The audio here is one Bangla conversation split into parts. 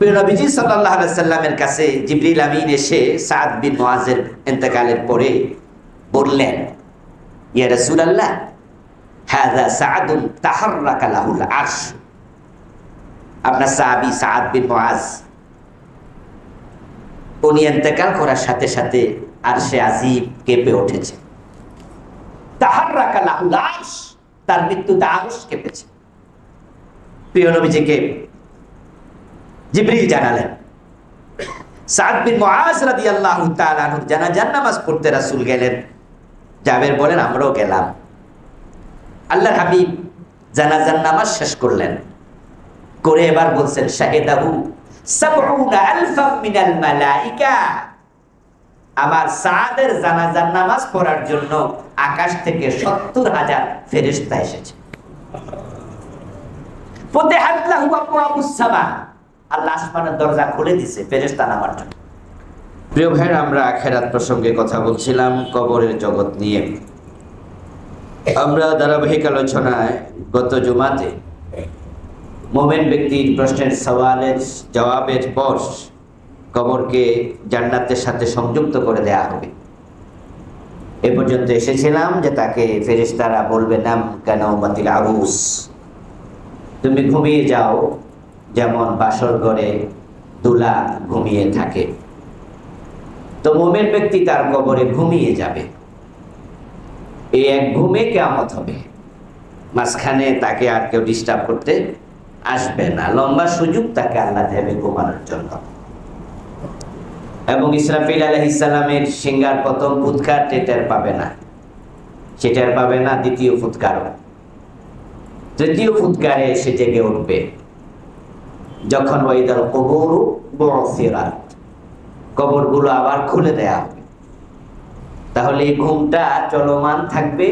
প্রিয় নবীজি সাল্লাল্লাহু আলাইহি সাল্লামের কাছে জিবরিল আমিন এসে সাদ বিন মুআজের ইন্তেকালের পরে বললেন, ইয়া রাসূলুল্লাহ, হাযা সাআদুন তাহাররাকা লাহুল আরশ। আপনার সাহাবী সাদ বিন মুআজ উনি ইন্তেকাল করার সাথে সাথে আরশে আজিম কেঁপে উঠেছে। তাহাররাকা লাহুল আরশ, তার মৃত্যুতে আরশ কেঁপেছে। প্রিয় নবীজিকে জিবরিল জানালেন। সাদ বিন মুআজ রাদিয়াল্লাহু তাআলা আনহু জানাজার নামাজ পড়তে রাসূল গেলেন। জাবের বলেন আমরাও গেলাম। আল্লাহর হাবিব জানাজার নামাজ শেষ করলেন, করে এবার বলছেন শাহিদাহু সাবউনা আলফাম মিনাল মালাইকা। আমার সাদের জানাজার নামাজ পড়ার জন্য আকাশ থেকে ৭০,০০০ ফেরেশতা এসেছে। ফুতিহাত লাহু আবওয়াবুস সামা, আল্লাহ আসমানের দরজা খুলে দিয়েছে ফেরেশতা নামার জন্য। প্রিয় ভাইরা, আমরা আখিরাত প্রসঙ্গে কথা বলছিলাম, কবরের জগৎ নিয়ে। আমরা ধারাবাহিক আলোচনায় গত জুমাতে মুমিন ব্যক্তির প্রশ্নের সওয়ালের জবাবের পর কবরকে জান্নাতের সাথে সংযুক্ত করে দেয়া হবে এ পর্যন্ত এসেছিলাম যে তাকে ফেরেশতারা বলবে নাম কানাউমাতিল আরুস, তুমি ঘুমিয়ে যাও যেমন বাসর ঘরে দুলা ঘুমিয়ে থাকে। তো মুমিন ব্যক্তি তার কবরে ঘুমিয়ে যাবে। এই এক ঘুমে কিয়ামত হবে, মাঝখানে তাকে আর কেউ ডিস্টার্ব করতে আসবে না। লম্বা সুযোগ তাকে আল্লাহ দেবে ঘুমানোর জন্য। এবং ইসরাফিল আলাইহিস সালামের সিংহার প্রথম ফুৎকার টের পাবে না, সেটার পাবে না দ্বিতীয় ফুৎকারও। তৃতীয় ফুৎকারে সে জেগে উঠবে যখন ওয়াইদাল কুবুরু বুসিরাত, কবরগুলো আবার খুলে দেয়া হবে। তাহলে এই ঘুমটা চলমান থাকবে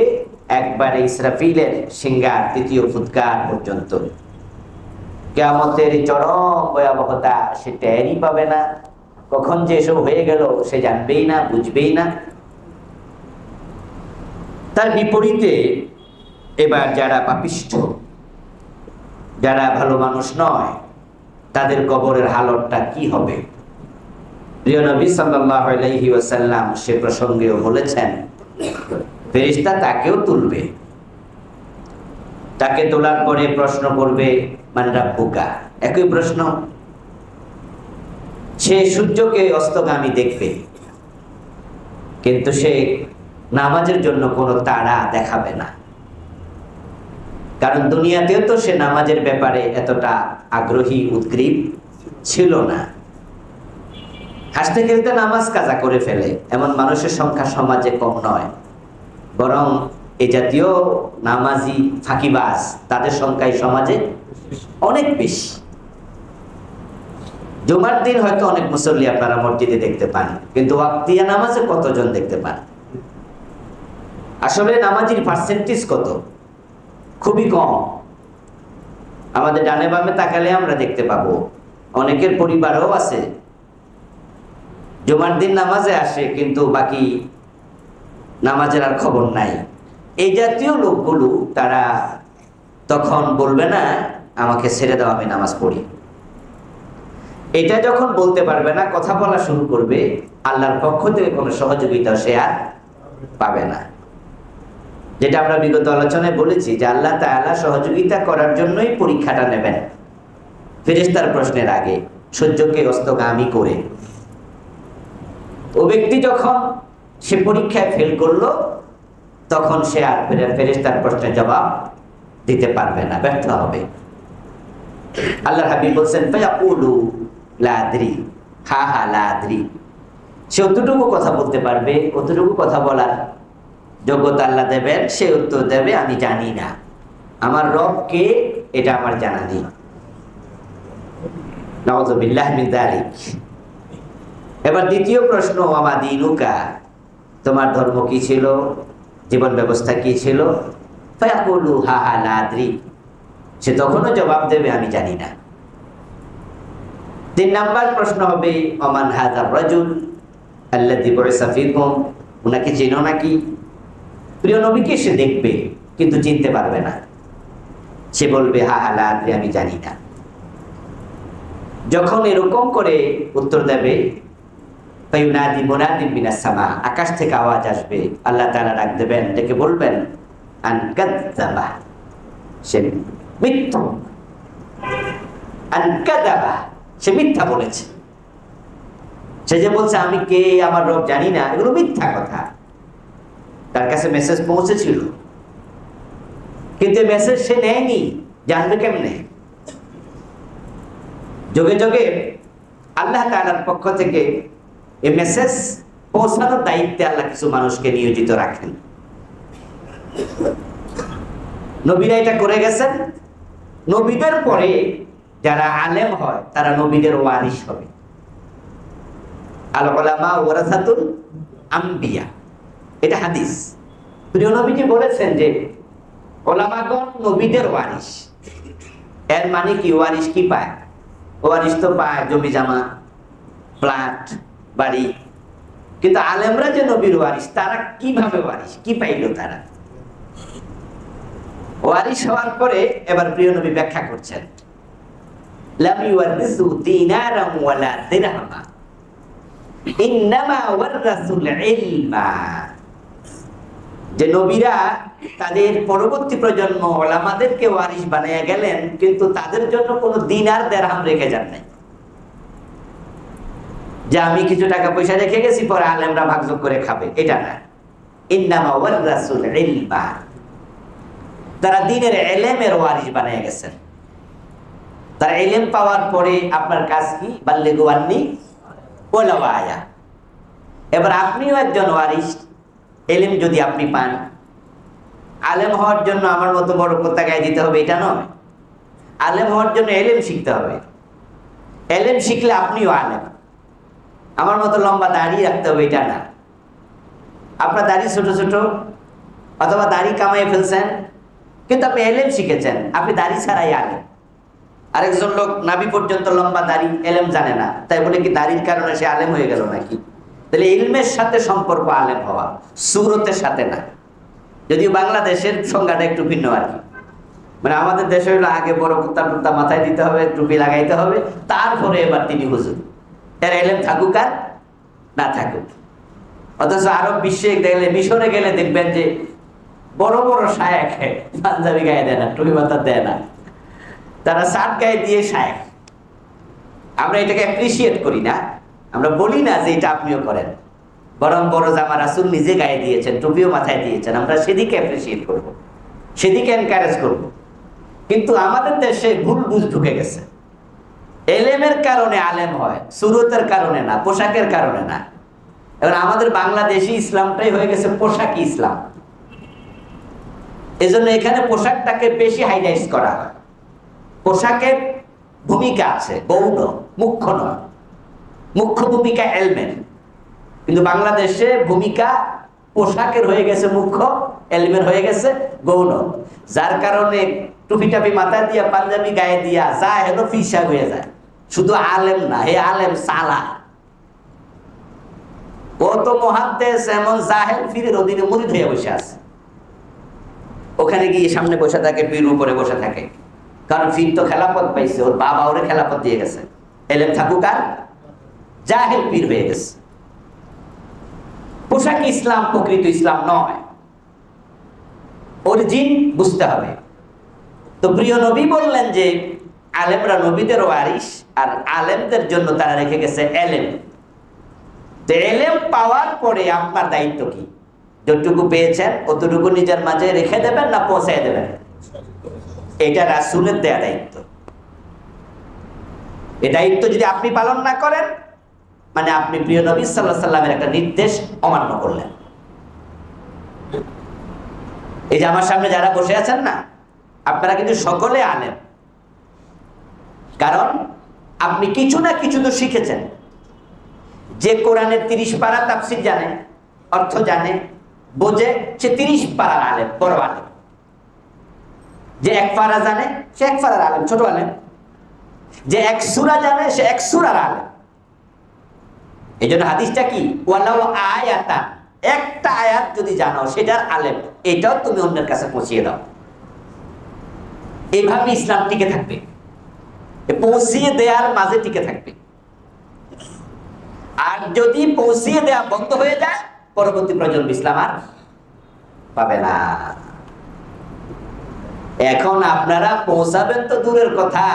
একবারে ইসরাফিলের সিংহার তৃতীয় ফুৎকার পর্যন্ত। কিয়ামতের চরম ভয়াবহতা সে টেরই পাবে না, কখন যে এসব হয়ে গেল সে জানবেই না, বুঝবেই না। তার বিপরীতে এবার যারা পাপিষ্ঠ, যারা ভালো মানুষ নয়, তাদের কবরের হালতটা কি হবে? প্রিয় নবী সাল্লাল্লাহু আলাইহি ওয়াসাল্লাম সে প্রসঙ্গেও বলেছেন, ফেরেশতা তাকেও তুলবে। তাকে তোলার পরে প্রশ্ন করবে মান রাব্বুকা, একই প্রশ্ন। সে সূর্যকে অস্তগামী দেখবে, কিন্তু সে নামাজের জন্য কোনো তাড়া দেখাবে না, কারণ দুনিয়াতেও তো সে নামাজের ব্যাপারে এতটা আগ্রহী উদ্গ্রীব ছিল না। হাসতে খেলতে নামাজ কাজা করে ফেলে এমন মানুষের সংখ্যা সমাজে কম নয়, বরং এই জাতীয় নামাজি ফাঁকিবাজ তাদের সংখ্যাই সমাজে অনেক বেশি। জুমার দিন হয়তো অনেক মুসল্লি আপনারা মসজিদে দেখতে পান, কিন্তু ওয়াক্তিয়া নামাজে কতজন দেখতে পান? আসলে নামাজির পার্সেন্টেজ কত? খুবই কম। আমাদের ডানে বামে তাকালে আমরা দেখতে পাবো অনেকের পরিবারও আছে জুমার দিন নামাজে আসে, কিন্তু বাকি নামাজের আর খবর নাই। এই জাতীয় লোকগুলো তারা তখন বলবে না আমাকে ছেড়ে দাও, আমি নামাজ পড়ি। এটা যখন বলতে পারবে না, কথা বলা শুরু করবে, আল্লাহর পক্ষ থেকে কোনো সহযোগিতা সে আর পাবে না। যেটা আমরা বিগত আলোচনায় বলেছি যে আল্লাহ তাআলা সহযোগিতা করার জন্যই পরীক্ষাটা নেবেন ফেরেশতার প্রশ্নের আগে, সূর্যকে অস্তগামী করে। ও ব্যক্তি যখন সে পরীক্ষায় ফেল করলো, তখন সে আর ফেরেশতার প্রশ্নের জবাব দিতে পারবে না, ব্যর্থ হবে। আল্লাহর হাবিব বলছেন ফায়াকুলু লা আদরি, হা হা লা আদরি। সে অতটুকু কথা বলতে পারবে, অতটুকু কথা বলার যোগ্যতা আল্লাহ দেবেন, সে উত্তর দেবে আমি জানি না, আমার রব কে এটা আমার জানা নেই। নাউযুবিল্লাহ মিন যালিক। এবার দ্বিতীয় প্রশ্ন, ওয়ামা দীনুকা, তোমার ধর্ম কি ছিল, জীবন ব্যবস্থা কি ছিল? ফায়াকুলু হা হা লা আদরি, সে তখনও জবাব দেবে আমি জানি না। 3 নাম্বার প্রশ্ন হবে ওমান হাযার রাজুল আল্লাযী বুইসা ফীকুম, উনাকে চেনো নাকি? প্রিয় নবীকে সে দেখবে কিন্তু চিনতে পারবে না, সে বলবে হা হা লা আদরি, আমি জানি না। যখন এরকম করে উত্তর দেবে, ফায়ুনাদি মুনাদিন মিনাস সামা, আকাশ থেকে আওয়াজ আসবে, আল্লাহ তাআলা ডাক দেবেন, ডেকে বলবেন আন কাযাবা, সে মিথ্যা, আন কাযাবা, সে মিথ্যা বলেছে। সে যে বলছে আমি কে, আমার রব জানি না, এগুলো মিথ্যা কথা। তার কাছে মেসেজ পৌঁছেছিল, কিন্তু মেসেজ সে নেয়নি, জানবে কেমনে? যোগে যোগে আল্লাহ তাআলার পক্ষ থেকে এই মেসেজ পৌঁছানোর দায়িত্বে আল্লাহ কিছু মানুষকে নিয়োজিত রাখেন। নবীরা এটা করে গেছেন। নবীদের পরে যারা আলেম হয় তারা নবীদের ওয়ারিস হবে। আল উলামা ওয়ারাসাতুল আম্বিয়া, এটা হাদিস। প্রিয় নবীজি বলেছেন যে ওলামাগণ নবীদের ওয়ারিস। এর মানে কি? ওয়ারিস কি পায়? ওয়ারিস তো পায় জমি জামা, ফ্ল্যাট, বাড়ি। কিন্তু আলেমরা যে নবীর ওয়ারিস, তারা কিভাবে ওয়ারিস, কি পাইল তারা? ওয়ারিস হওয়ার পরে এবার প্রিয় নবী ব্যাখ্যা করছেন, লাম ইউয়ারিসু দিনারাম ওয়ালা দিরহামা, ইন্নামা ওয়ারাসুল ইলমা। যে নবীরা তাদের পরবর্তী প্রজন্ম ওলামাদেরকে ওয়ারিস বানাইয়া গেলেন, কিন্তু তাদের জন্য কোনো দিনার দিরহাম রেখে যান নাই, যে আমি কিছু টাকা পয়সা রেখে গেছি পরে আলেমরা ভাগযোগ করে খাবে, এটা না। ইন্নামা ওয়ারাসুল ইলমা, তারা দ্বীনের ইলমের ওয়ারিস বানিয়ে গেছেন। তার ইলম পাওয়ার পরে আপনার কাজ কি? বাল্লিগু আন্নি ওয়ালাউ আয়া। এবার আপনিও একজন ওয়ারিস। ইলম যদি আপনি পান, আলেম হওয়ার জন্য আমার মতো বড় কথা গায়ে দিতে হবে এটা নয়। আলেম হওয়ার জন্য ইলম শিখতে হবে। ইলম শিখলে আপনিও আলেম। আমার মতো লম্বা দাড়ি রাখতে হবে এটা না। আপনার দাড়ি ছোট ছোট, অথবা দাড়ি কামাই ফেলছেন, কিন্তু আপনি ইলম শিখেছেন, আপনি দাড়ি ছাড়াই আলেম। আরেকজন লোক নাভি পর্যন্ত লম্বা দাড়ি, ইলম জানে না, তাই বলে কি দাড়ির কারণে সে আলেম হয়ে গেল নাকি? তাহলে ইলমের সাথে সম্পর্ক আলেম হওয়া, সুরতের সাথে না। যদিও বাংলাদেশের সংজ্ঞাটা একটু ভিন্ন আর কি। মানে আমাদের দেশে হলো আগে বড় কুত্তা টুত্তা মাথায় দিতে হবে, টুপি লাগাইতে হবে, তারপরে এবার তিনি হুজুর। এর ইলম থাকুক আর না থাকুক। অথচ আরব বিশ্বে দেখলে, মিশরে গেলে দেখবেন যে বড় বড় শায়েখ পাঞ্জাবি গায়ে দেয় না, টুপি মাথা দেয় না, তারা শার্ট গায়ে দিয়ে শায়েখ। আমরা এটাকে অ্যাপ্রিসিয়েট করি না, আমরা বলি না যে এটা আপনিও করেন, বরং বড় জামা রাসূল নিজে গায়ে দিয়েছেন, টুপিও মাথায় দিয়েছেন, আমরা সেদিকে অ্যাপ্রিসিয়েট করব, সেদিকে এনকারেজ করব। কিন্তু আমাদের দেশে ভুল বুঝ ঢুকে গেছে। ইলমের কারণে আলেম হয়, সুরতের কারণে না, পোশাকের কারণে না। এবার আমাদের বাংলাদেশি ইসলামটাই হয়ে গেছে পোশাকি ইসলাম। এজন্য এখানে পোশাকটাকে বেশি হাইলাইট করা হয়। পোশাকের ভূমিকা আছে, গৌণ, মুখ্য নয়। মুখ্য ভূমিকা ইলমের, কিন্তু বাংলাদেশে ভূমিকা পোশাকের হয়ে গেছে মুখ্য, ইলমের হয়ে গেছে গৌণ। যার কারণে টুপি টাপি মাথায় দিয়া, পাঞ্জাবি গায়ে দিয়া যা হেলো ফিসা হয়ে যায়। শুধু আলেম না, হে আলেম সালা, ও তো মুহাদ্দিস, এমন জাহেল ফিরের অধীনে মুরিদ হয়ে বসে আছে। ওখানে গিয়ে সামনে বসে থাকে, পীর উপরে বসে থাকে, কারণ ফির তো খেলাফত পাইছে, ওর বাবা ওরে খেলাফত দিয়ে গেছে। ইলম থাকুক আর জাহেল পীর হয়ে গেছে। পোশাক ইসলাম প্রকৃত ইসলাম নয়, অরিজিন বুঝতে হবে। তো প্রিয় নবী বললেন যে আলেমরা নবীদের ওয়ারিস, আর আলেমদের জন্য তারা রেখে গেছে ইলম। তো ইলম পাওয়ার পরে আপনার দায়িত্ব কি? যতটুকু পেয়েছেন অতটুকু নিজের মাঝে রেখে দেবেন না পৌঁছায় দেবেন? এটা রাসূলের দেয়া দায়িত্ব। এই দায়িত্ব যদি আপনি পালন না করেন, মানে আপনি প্রিয় নবী সাল্লাল্লাহু আলাইহি সাল্লামের একটা নির্দেশ অমান্য করলেন। এই যে আমার সামনে যারা বসে আছেন না, আপনারা কিন্তু সকলে আলেম, কারণ আপনি কিছু না কিছু তো শিখেছেন। যে কোরআনের 30 পারা তাফসীর জানে, অর্থ জানে, বোঝে, সে 30 পারার আলেম, বড় আলেম। যে 1 পারা জানে সে 1 পারার আলেম, ছোট আলেম। যে 1 সূরা জানে সে 1 সূরার আলেম। এই জন্য হাদিসটা কি? ওয়ালাউ আয়াতা, একটা আয়াত যদি জানো সেটার আলেম, এটাও তুমি অন্যের কাছে পৌঁছিয়ে দাও। এইভাবে ইসলাম টিকে থাকবে। পৌঁছিয়ে দেওয়ার মাঝে টিকে থাকবে। আর যদি পৌঁছিয়ে দেওয়া বন্ধ হয়ে যায়, পরবর্তী প্রজন্ম ইসলাম আর পাবে না। এখন আপনারা পৌঁছাবেন তো দূরের কথা,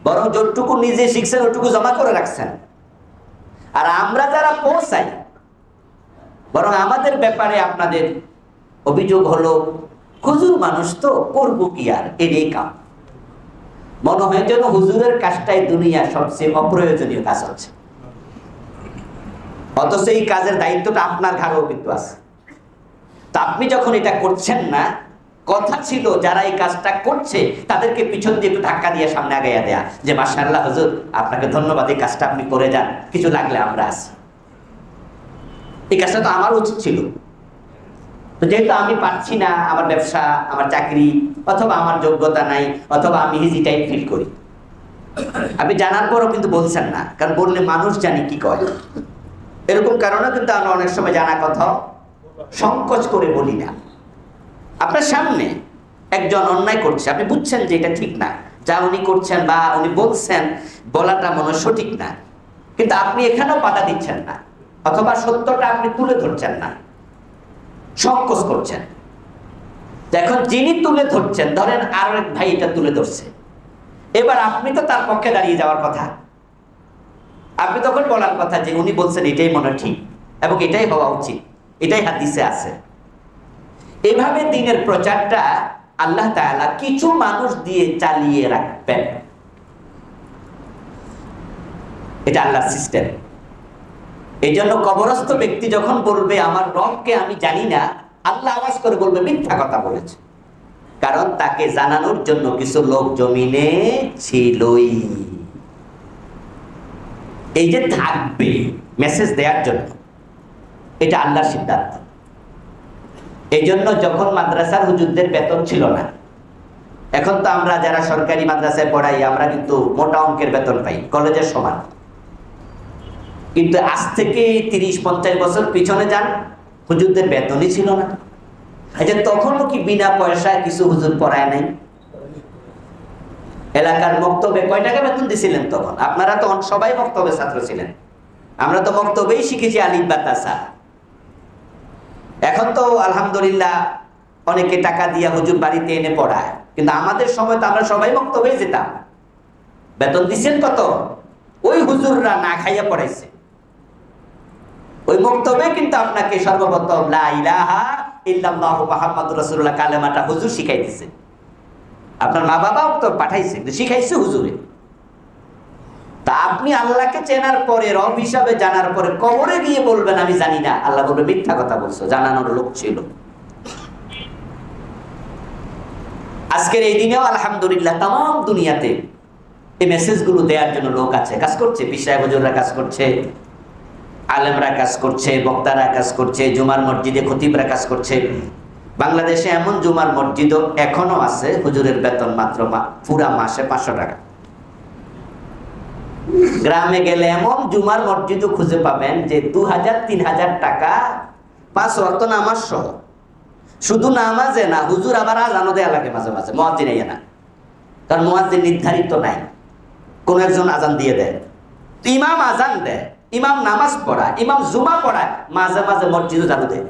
বরং যতটুকু নিজে শিখছেন ওটুকু জমা করে রাখছেন। আর আমরা যারা পৌঁছাই, বরং আমাদের ব্যাপারে আপনাদের অভিযোগ হলো, হুজুর মানুষ তো করবো কি আর, এরই কাম। মনে হয় যেন হুজুরের কাজটাই দুনিয়ার সবচেয়ে অপ্রয়োজনীয় কাজ হচ্ছে, অথচ এই কাজের দায়িত্বটা আপনার ঘাড়েও কিন্তু আছে। তা আপনি যখন এটা করছেন না, কথা ছিল যারা এই কাজটা করছে তাদেরকে পিছন দিয়ে একটু ধাক্কা দিয়ে সামনে আগাইয়া দেয়া, যে মাশাআল্লাহ হুজুর আপনাকে ধন্যবাদ, এই কাজটা আপনি করে যান, কিছু লাগলে আমরা আছি। এই কাজটা তো আমার উচিত ছিল। তো যেহেতু আমি পারছি না, আমার ব্যবসা, আমার চাকরি, অথবা আমার যোগ্যতা নাই, অথবা আমি হেজিটাইট ফিল করি, আপনি জানার পরও কিন্তু বলছেন না, কারণ বললে মানুষ জানি কি কয়। এরকম কারণে কিন্তু আমরা অনেক সময় জানা কথা সংকোচ করে বলি না। আপনার সামনে একজন অন্যায় করছে, আপনি বুঝছেন যে এটা ঠিক না, যা উনি করছেন বা উনি বলছেন, বলাটা মনে সঠিক না, কিন্তু আপনি এখানেও বাধা দিচ্ছেন না, অথবা সত্যটা আপনি তুলে ধরছেন না, সংকোচ করছেন। এখন যিনি তুলে ধরছেন, ধরেন আরো এক ভাই এটা তুলে ধরছে, এবার আপনি তো তার পক্ষে দাঁড়িয়ে যাওয়ার কথা, আপনি তখন বলার কথা যে উনি বলছেন এটাই মনে ঠিক এবং এটাই হওয়া উচিত, এটাই হাদিসে আছে। এভাবে দিনের প্রচারটা আল্লাহ তাআলা কিছু মানুষ দিয়ে চালিয়ে রাখবেন, এটা আল্লাহর সিস্টেম। এই জন্য কবরস্থ ব্যক্তি যখন বলবে আমার রবকে আমি জানি না, আল্লাহ আওয়াজ করে বলবে মিথ্যা কথা বলেছে, কারণ তাকে জানানোর জন্য কিছু লোক জমিনে ছিলই। এই যে থাকবে মেসেজ দেওয়ার জন্য, এটা আল্লাহর সিদ্ধান্ত। এই জন্য যখন মাদ্রাসার হুজুরদের বেতন ছিল না, এখন তো আমরা যারা সরকারি মাদ্রাসায় পড়াই আমরা কিন্তু মোটা অঙ্কের বেতন পাই, কলেজের সমান। কিন্তু আজ থেকে 30-50 বছর পিছনে যান, হুজুরদের বেতনই ছিল না। আচ্ছা, তখনও কি বিনা পয়সায় কিছু হুজুর পড়ায় নাই? এলাকার মক্তবে কয় টাকা বেতন দিছিলেন তখন? আপনারা তো সবাই মক্তবে ছাত্র ছিলেন, আমরা তো মক্তবেই শিখেছি আলিফ বা তাসা। এখন তো আলহামদুলিল্লাহ অনেকে টাকা দিয়া হুজুর বাড়িতে এনে পড়ায়, কিন্তু আমাদের সময় তো আমরা সবাই মক্তবেই যেতাম। বেতন দিচ্ছেন কত? ওই হুজুররা না খাইয়া পড়াইছে। ওই মক্তবে কিন্তু আপনাকে সর্বপ্রথম লা ইলাহা ইল্লাল্লাহু মুহাম্মাদুর রাসূলুল্লাহ কালেমাটা হুজুর শিখাই দিয়েছে। আপনার মা বাবাও তো পাঠাইছে, শিখাইছে হুজুরে। তা আপনি আল্লাহকে চেনার পরে, রব হিসাবে জানার পরে কবরে গিয়ে বলবেন আমি জানি না, আল্লাহ বলবে মিথ্যা কথা বলছো, জানানোর লোক ছিল। আজকের এই দিনেও আলহামদুলিল্লাহ তাম দুনিয়াতে এই মেসেজগুলো দেওয়ার জন্য লোক আছে, কাজ করছে। পীর সাহেব হুজুররা কাজ করছে, আলেমরা কাজ করছে, বক্তারা কাজ করছে, জুমার মসজিদে খতিবরা কাজ করছে। বাংলাদেশে এমন জুমার মসজিদও এখনো আছে হুজুরের বেতন মাত্র পুরা মাসে 500 টাকা। গ্রামে গেলে এমন জুমার মসজিদও খুঁজে পাবেন যে 2000-3000 টাকা 5 ওয়াক্ত নামাজ সহ। শুধু নামাজে না, হুজুর আবার আজানও দেয়া লাগে মাঝে মাঝে, মুয়াজ্জিন আইয়া না, কারণ মুয়াজ্জিন নির্ধারিত নাই, কোন একজন আজান দিয়ে দেয়। তো ইমাম আজান দেয়, ইমাম নামাজ পড়ায়, ইমাম জুমা পড়ায়, মাঝে মাঝে মসজিদও চালু দেয়,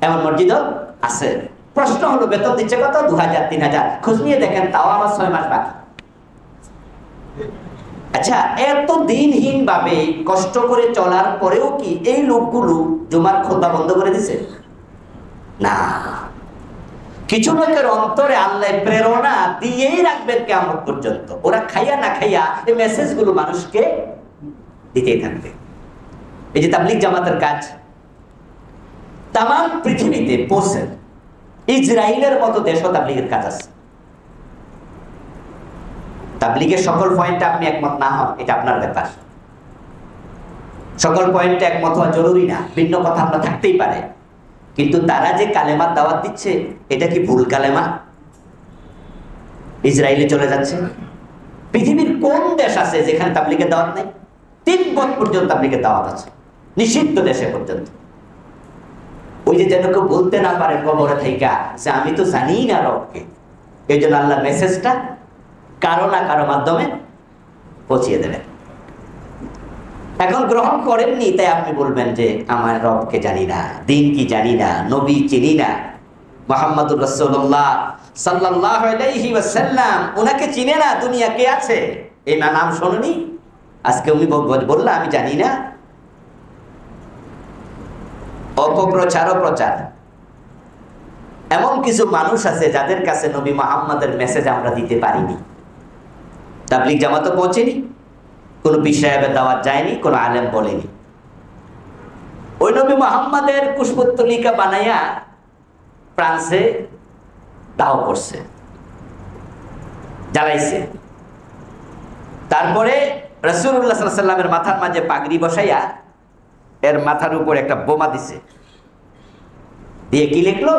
এমন মসজিদও আছে। প্রশ্ন হলো বেতন দিচ্ছে কত? 2000-3000। খোঁজ নিয়ে দেখেন তাও আবার 6 মাস বাকি। আচ্ছা, এত দিনহীন ভাবে কষ্ট করে চলার পরেও কি এই লোকগুলো জুমার খুতবা বন্ধ করে দিছে? না, কিছু লোকের অন্তরে আল্লাহ প্রেরণা দিয়েই রাখবেন কিয়ামত পর্যন্ত। ওরা খাইয়া না খাইয়া এই মেসেজগুলো মানুষকে দিতেই থাকবে। এই যে তাবলীগ জামাতের কাজ তাম পৃথিবীতে পৌঁছে, ইসরায়েলের মতো দেশও তাবলীগের কাজ আছে। তাবলীগের সকল পয়েন্টে আপনি একমত না হন, এটা আপনার ব্যাপার। সকল পয়েন্টে একমত হওয়া জরুরি না, ভিন্ন কথা আপনার থাকতেই পারে। কিন্তু তারা যে কালেমার দাওয়াত দিচ্ছে, এটা কি ভুল কালেমা? ইসরায়েলে চলে যাচ্ছে। পৃথিবীর কোন দেশ আছে যেখানে তাবলীগের দাওয়াত নেই? তিব্বত পর্যন্ত তাবলীগের দাওয়াত আছে, নিষিদ্ধ দেশে পর্যন্ত। ওই যে যেন কেউ বলতে না পারে কবরে থাইকা যে আমি তো জানি না রবকে। এই জন্য আল্লাহ মেসেজটা কারো না কারো মাধ্যমে পৌঁছিয়ে দেবেন। এখন গ্রহণ করেননি তাই আপনি বলবেন যে আমার রবকে জানি না, দিন কি জানি না, নবী চিনি না, মুহাম্মদুর রাসূলুল্লাহ সাল্লাল্লাহু আলাইহি ওয়াসাল্লাম ওনাকে চিনে না, দুনিয়া কে আছে এই নাম শোনেনি, আজকে উনি বললা আমি জানি না। অপপ্রচার ও প্রচার। এমন কিছু মানুষ আছে যাদের কাছে নবী মুহাম্মদের মেসেজ আমরা দিতে পারিনি, তাবলীগ জামাতও পৌঁছেনি, কোনো পীর সাহেবের দাওয়াত যায়নি, কোনো আলেম বলেনি। ওই নবী মুহাম্মদের পুষ্পতলিকা বানাইয়া ফ্রান্সে দাও করছে, জ্বালাইছে। তারপরে রাসূলুল্লাহ সাল্লাল্লাহু আলাইহি ওয়াসাল্লামের মাথার মাঝে পাগড়ি বসাইয়া এর মাথার উপর একটা বোমা দিছে, দিয়ে কি লিখলো?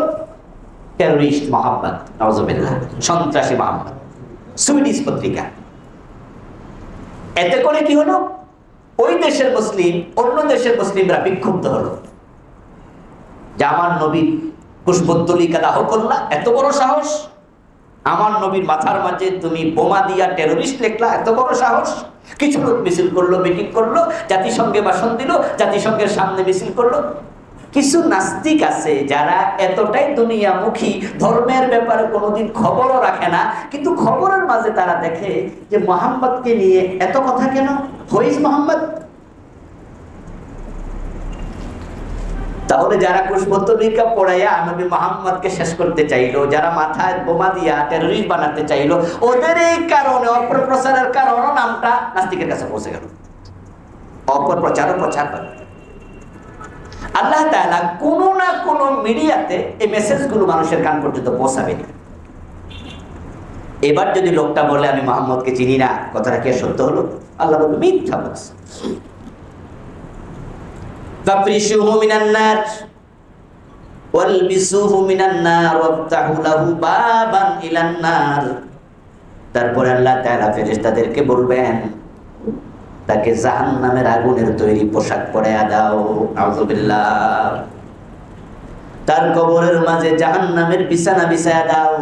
টেররিস্ট মোহাম্মদ, নাউজুবিল্লাহ, সন্ত্রাসী মোহাম্মদ। সুইডিশ পত্রিকা। এতে করে কি হলো? ওই দেশের মুসলিম অন্য দেশের মুসলিমরা বিক্ষুব্ধ হলো যে আমার নবীর পুষ্পতলিকা দাহ করলা, এত বড় সাহস! আমার নবীর মাথার মাঝে তুমি বোমা দিয়া টেররিস্ট লিখলা, এত বড় সাহস! কিছু লোক মিছিল করলো, মিটিং করলো, জাতিসংঘে ভাষণ দিল, জাতিসংঘের সামনে মিছিল করলো। কিছু নাস্তিক আছে যারা এতটাই দুনিয়ামুখী, ধর্মের ব্যাপারে কোনোদিন খবরও রাখে না, কিন্তু খবরের মাঝে তারা দেখে যে মুহাম্মদকে নিয়ে এত কথা কেন, হইজ মুহাম্মদ। তাহলে যারা পুষ্পতলিকা পড়াইয়া নবী মুহাম্মদকে শেষ করতে চাইলো, যারা মাথায় বোমা দিয়া টেররিস্ট বানাতে চাইলো, ওদের এই কারণে অপপ্রচারের কারণে নামটা নাস্তিকের কাছে পৌঁছে গেল। অপপ্রচার প্রচার করে আল্লাহ তাআলা কোন না কোন মিডিয়াতে এই মেসেজগুলো মানুষের কান পর্যন্ত পৌঁছাবেন। এবার যদি লোকটা বলে আমি মুহাম্মদকে চিনি না, কথাটা কি সত্য হলো? আল্লাহ বলবে মিথ্যা বলছে। ফাফরিশুহু মিনান নার ওয়ালবিসুহু মিনান নার ওয়াফতাহু লাহু বাবান ইলান নার। তারপরে আল্লাহ তাআলা ফেরেশতাদেরকে বলবেন তাকে জাহান্নামের আগুনের তৈরি পোশাক পরাইয়া দাও, নাউযুবিল্লাহ। তার কবরের মাঝে জাহান্নামের বিছানা বিছায়া দাও,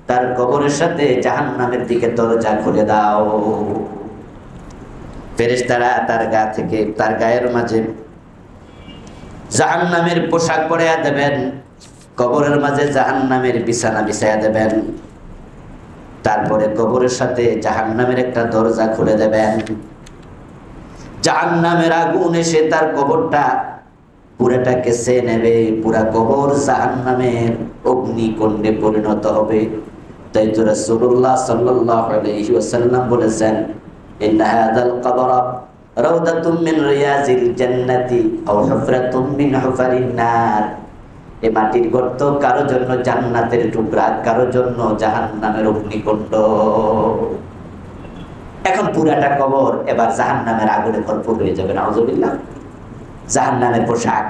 তার কবরের সাথে জাহান্নামের দিকে দরজা খুলে দাও। ফেরেশতারা তার গা থেকে, তার গায়ের মাঝে জাহান্নামের পোশাক পরাইয়া দেবেন, কবরের মাঝে জাহান্নামের বিছানা বিছায়া দেবেন, তারপরে কবরের সাথে জাহান্নামের একটা দরজা খুলে দেবেন। জাহান্নামের আগুন এসে তার কবরটা পুরাটাকে সে নেবে, পুরা কবর জাহান্নামের অগ্নিকুণ্ডে পরিণত হবে। তাই তো রাসূলুল্লাহ সাল্লাল্লাহু আলাইহি ওয়াসাল্লাম বলেছেন, ইন্না হাযাল কবর রাউদাতুম মিন রিয়াজিল জান্নাতি আও হুফরাতুম মিন হুফারিন নার। এই মাটির গর্ত কারো জন্য জান্নাতের টুকরা, কারো জন্য জাহান্নামের অগ্নিকুণ্ড। এখন পুরাটা কবর এবার জাহান্নামের আগুনে ভরপুর হয়ে যাবে, নাউযুবিল্লাহ। জাহান্নামের পোশাক,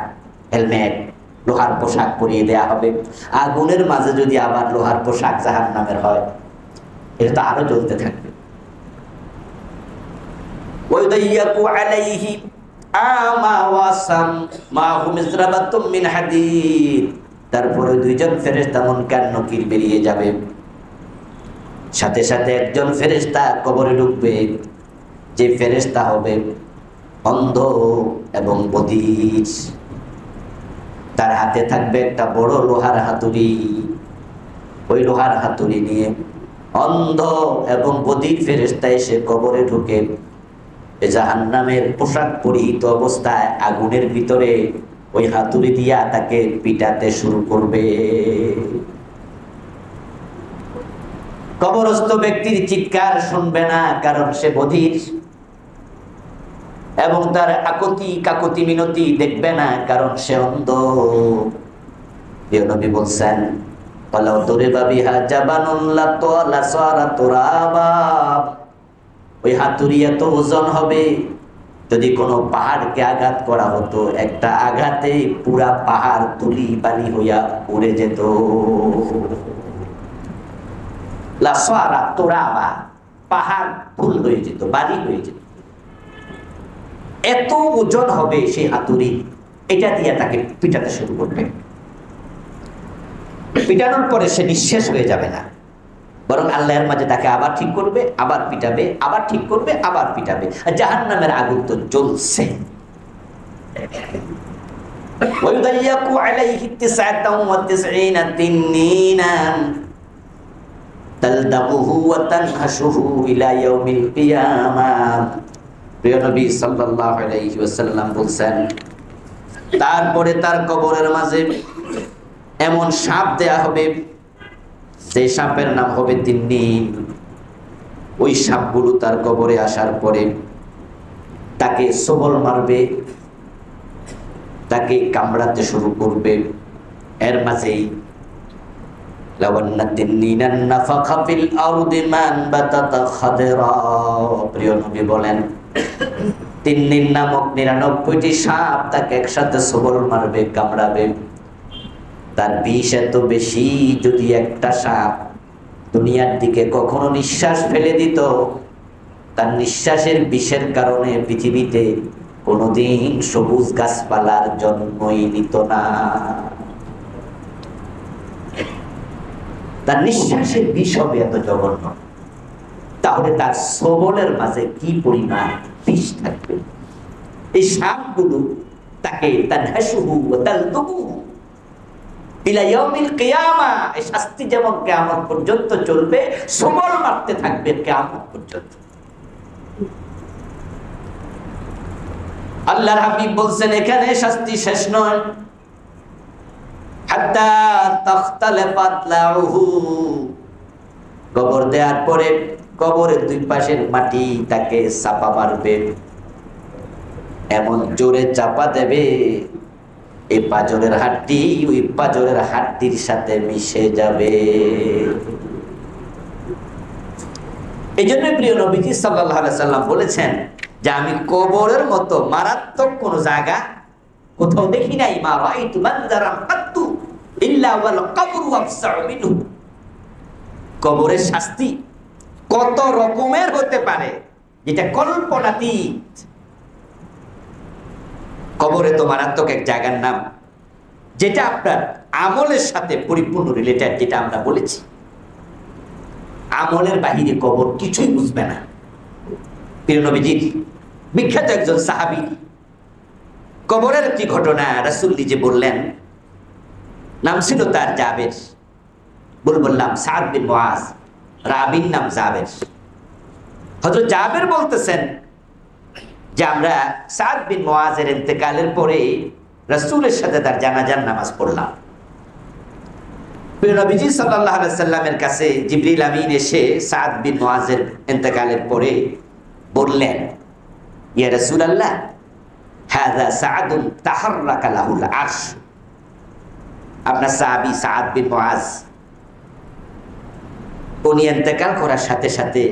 হেলমেট, লোহার পোশাক পরিয়ে দেয়া হবে। আগুনের মাঝে যদি আবার লোহার পোশাক জাহান্নামের হয়, এটা তো আরো জ্বলতে থাকবে। ওয়াইদাইয়াকু আলাইহি আমা ওয়াসাম মাহু মিজরাবাতুম মিন হাদিদ। তারপরে দুইজন ফেরেশতা মুনকার নকির বেরিয়ে যাবে, সাথে সাথে একজন ফেরেশতা কবরে ঢুকবে, যে ফেরেশতা হবে অন্ধ এবং বধির। তার হাতে থাকবে একটা বড় লোহার হাতুড়ি। ওই লোহার হাতুড়ি নিয়ে অন্ধ এবং বধির ফেরেশতা এসে কবরে ঢুকে জাহান্নামের পোশাক পরিহিত অবস্থায় আগুনের ভিতরে ওই হাতুড়ি দিয়া তাকে পিটাতে শুরু করবে। কবরস্থ ব্যক্তির চিৎকার শুনবে না, কারণ সে বধির, এবং তার আকুতি কাকুতি মিনতি দেখবে না, কারণ সে অন্ধ। প্রিয় নবী বলছেন, ওয়ালাউ দুরিবা বিহা জাবানুন লাতালা সারা তুরাবা। ওই হাতুড়ি এত ওজন হবে, যদি কোনো পাহাড়কে আঘাত করা হতো, একটা আঘাতে পুরা পাহাড় তুলি বালি হইয়া উড়ে যেত। লাসারা তুরাবা, পাহাড় ফুল হয়ে যেত, বালি হয়ে যেত। এত ওজন হবে সেই হাতুড়ি, এটা দিয়ে তাকে পিটাতে শুরু করবে। পিটানোর পরে সে নিঃশেষ হয়ে যাবে না, বরং আল্লাহর মাঝে তাকে আবার ঠিক করবে, আবার পিটাবে, আবার ঠিক করবে, আবার পিটাবে। আর জাহান্নামের আগুন তো জ্বলছে। ويضيق عليه 99 تنينا تلدغه وتنهشه إلى يوم القيامة। প্রিয় নবী সাল্লাল্লাহু আলাইহি ওয়াসাল্লাম বলেন, তারপরে তার কবরের মাঝে এমন সাপ দেয়া হবে, যে সাপের নাম হবে তিন্নিন। ওই সাপগুলো তার কবরে আসার পরে তাকে সবল মারবে, তাকে কামড়াতে শুরু করবে। এর মাঝেই প্রিয় নবী বলেন, তিন্নিন নামক 99টি সাপ তাকে একসাথে সবল মারবে, কামড়াবে। তার বিষ এত বেশি, যদি একটা সাপ দুনিয়ার দিকে কখনো নিঃশ্বাস ফেলে দিত, তার নিঃশ্বাসের বিষের কারণে পৃথিবীতে কোনদিন সবুজ গাছপালার জন্মই নিত না। তার নিঃশ্বাসের বিষ হবে এত জঘন্য, তাহলে তার সবলের মাঝে কি পরিমাণ বিষ থাকবে। এই সাপগুলো তাকে তানহাসুহু ওয়া তালদুগুহু ইলা ইয়াউমিল কিয়ামা, এই শাস্তি যেমন কিয়ামত পর্যন্ত চলবে, সবল মারতে থাকবে কিয়ামত পর্যন্ত। আল্লাহর হাবিব বলছেন, এখানে শাস্তি শেষ নয়। হাত্তা তাখতালাফাত লাউহু, কবর দেওয়ার পরে কবরের দুই পাশের মাটি তাকে চাপা মারবে, এমন জোরে চাপা দেবে এই পাঁজরের হাড্ডি ওই পাঁজরের হাড্ডির সাথে মিশে যাবে। এই জন্য প্রিয় নবীজি সাল্লাল্লাহু আলাইহি সাল্লাম বলেছেন যে আমি কবরের মতো মারাত্মক কোন জায়গা কোথাও দেখি নাই। মা রাআইতু মানজারান কাত্তু ইল্লা ওয়াল কবরু আফসাউ মিনহু। কবরের শাস্তি কত রকমের হতে পারে যেটা কল্পনাতীত। কবরে তো মারাত্মক এক জায়গার নাম, যেটা আপনার আমলের সাথে পরিপূর্ণ রিলেটেড, যেটা আমরা বলেছি। আমলের বাহিরে কবর কিছুই বুঝবে না। প্রিয় নবীজির বিখ্যাত একজন সাহাবী কবরের একটি ঘটনা রাসূল নিজে বললেন। নাম ছিল তার জাবের, বললাম সাদ বিন মুআজ, রাবির নাম জাবের। হযরত জাবের বলতেছেন যে আমরা সাদ বিন মুআজের ইন্তেকালের পরে রাসূলের সাথে তার জানাজার নামাজ পড়লাম। প্রিয় নবীজি সাল্লাল্লাহু আলাইহি সাল্লামের কাছে জিবরিল আমিন এসে সাদ বিন মুআজের ইন্তেকালের পরে বললেন, ইয়া রাসূলুল্লাহ, হাযা সাআদুন তাহাররাকা লাহুল আরশ। আপনার সাহাবী সাদ বিন মুআজ, উনি ইন্তেকাল করার সাথে সাথে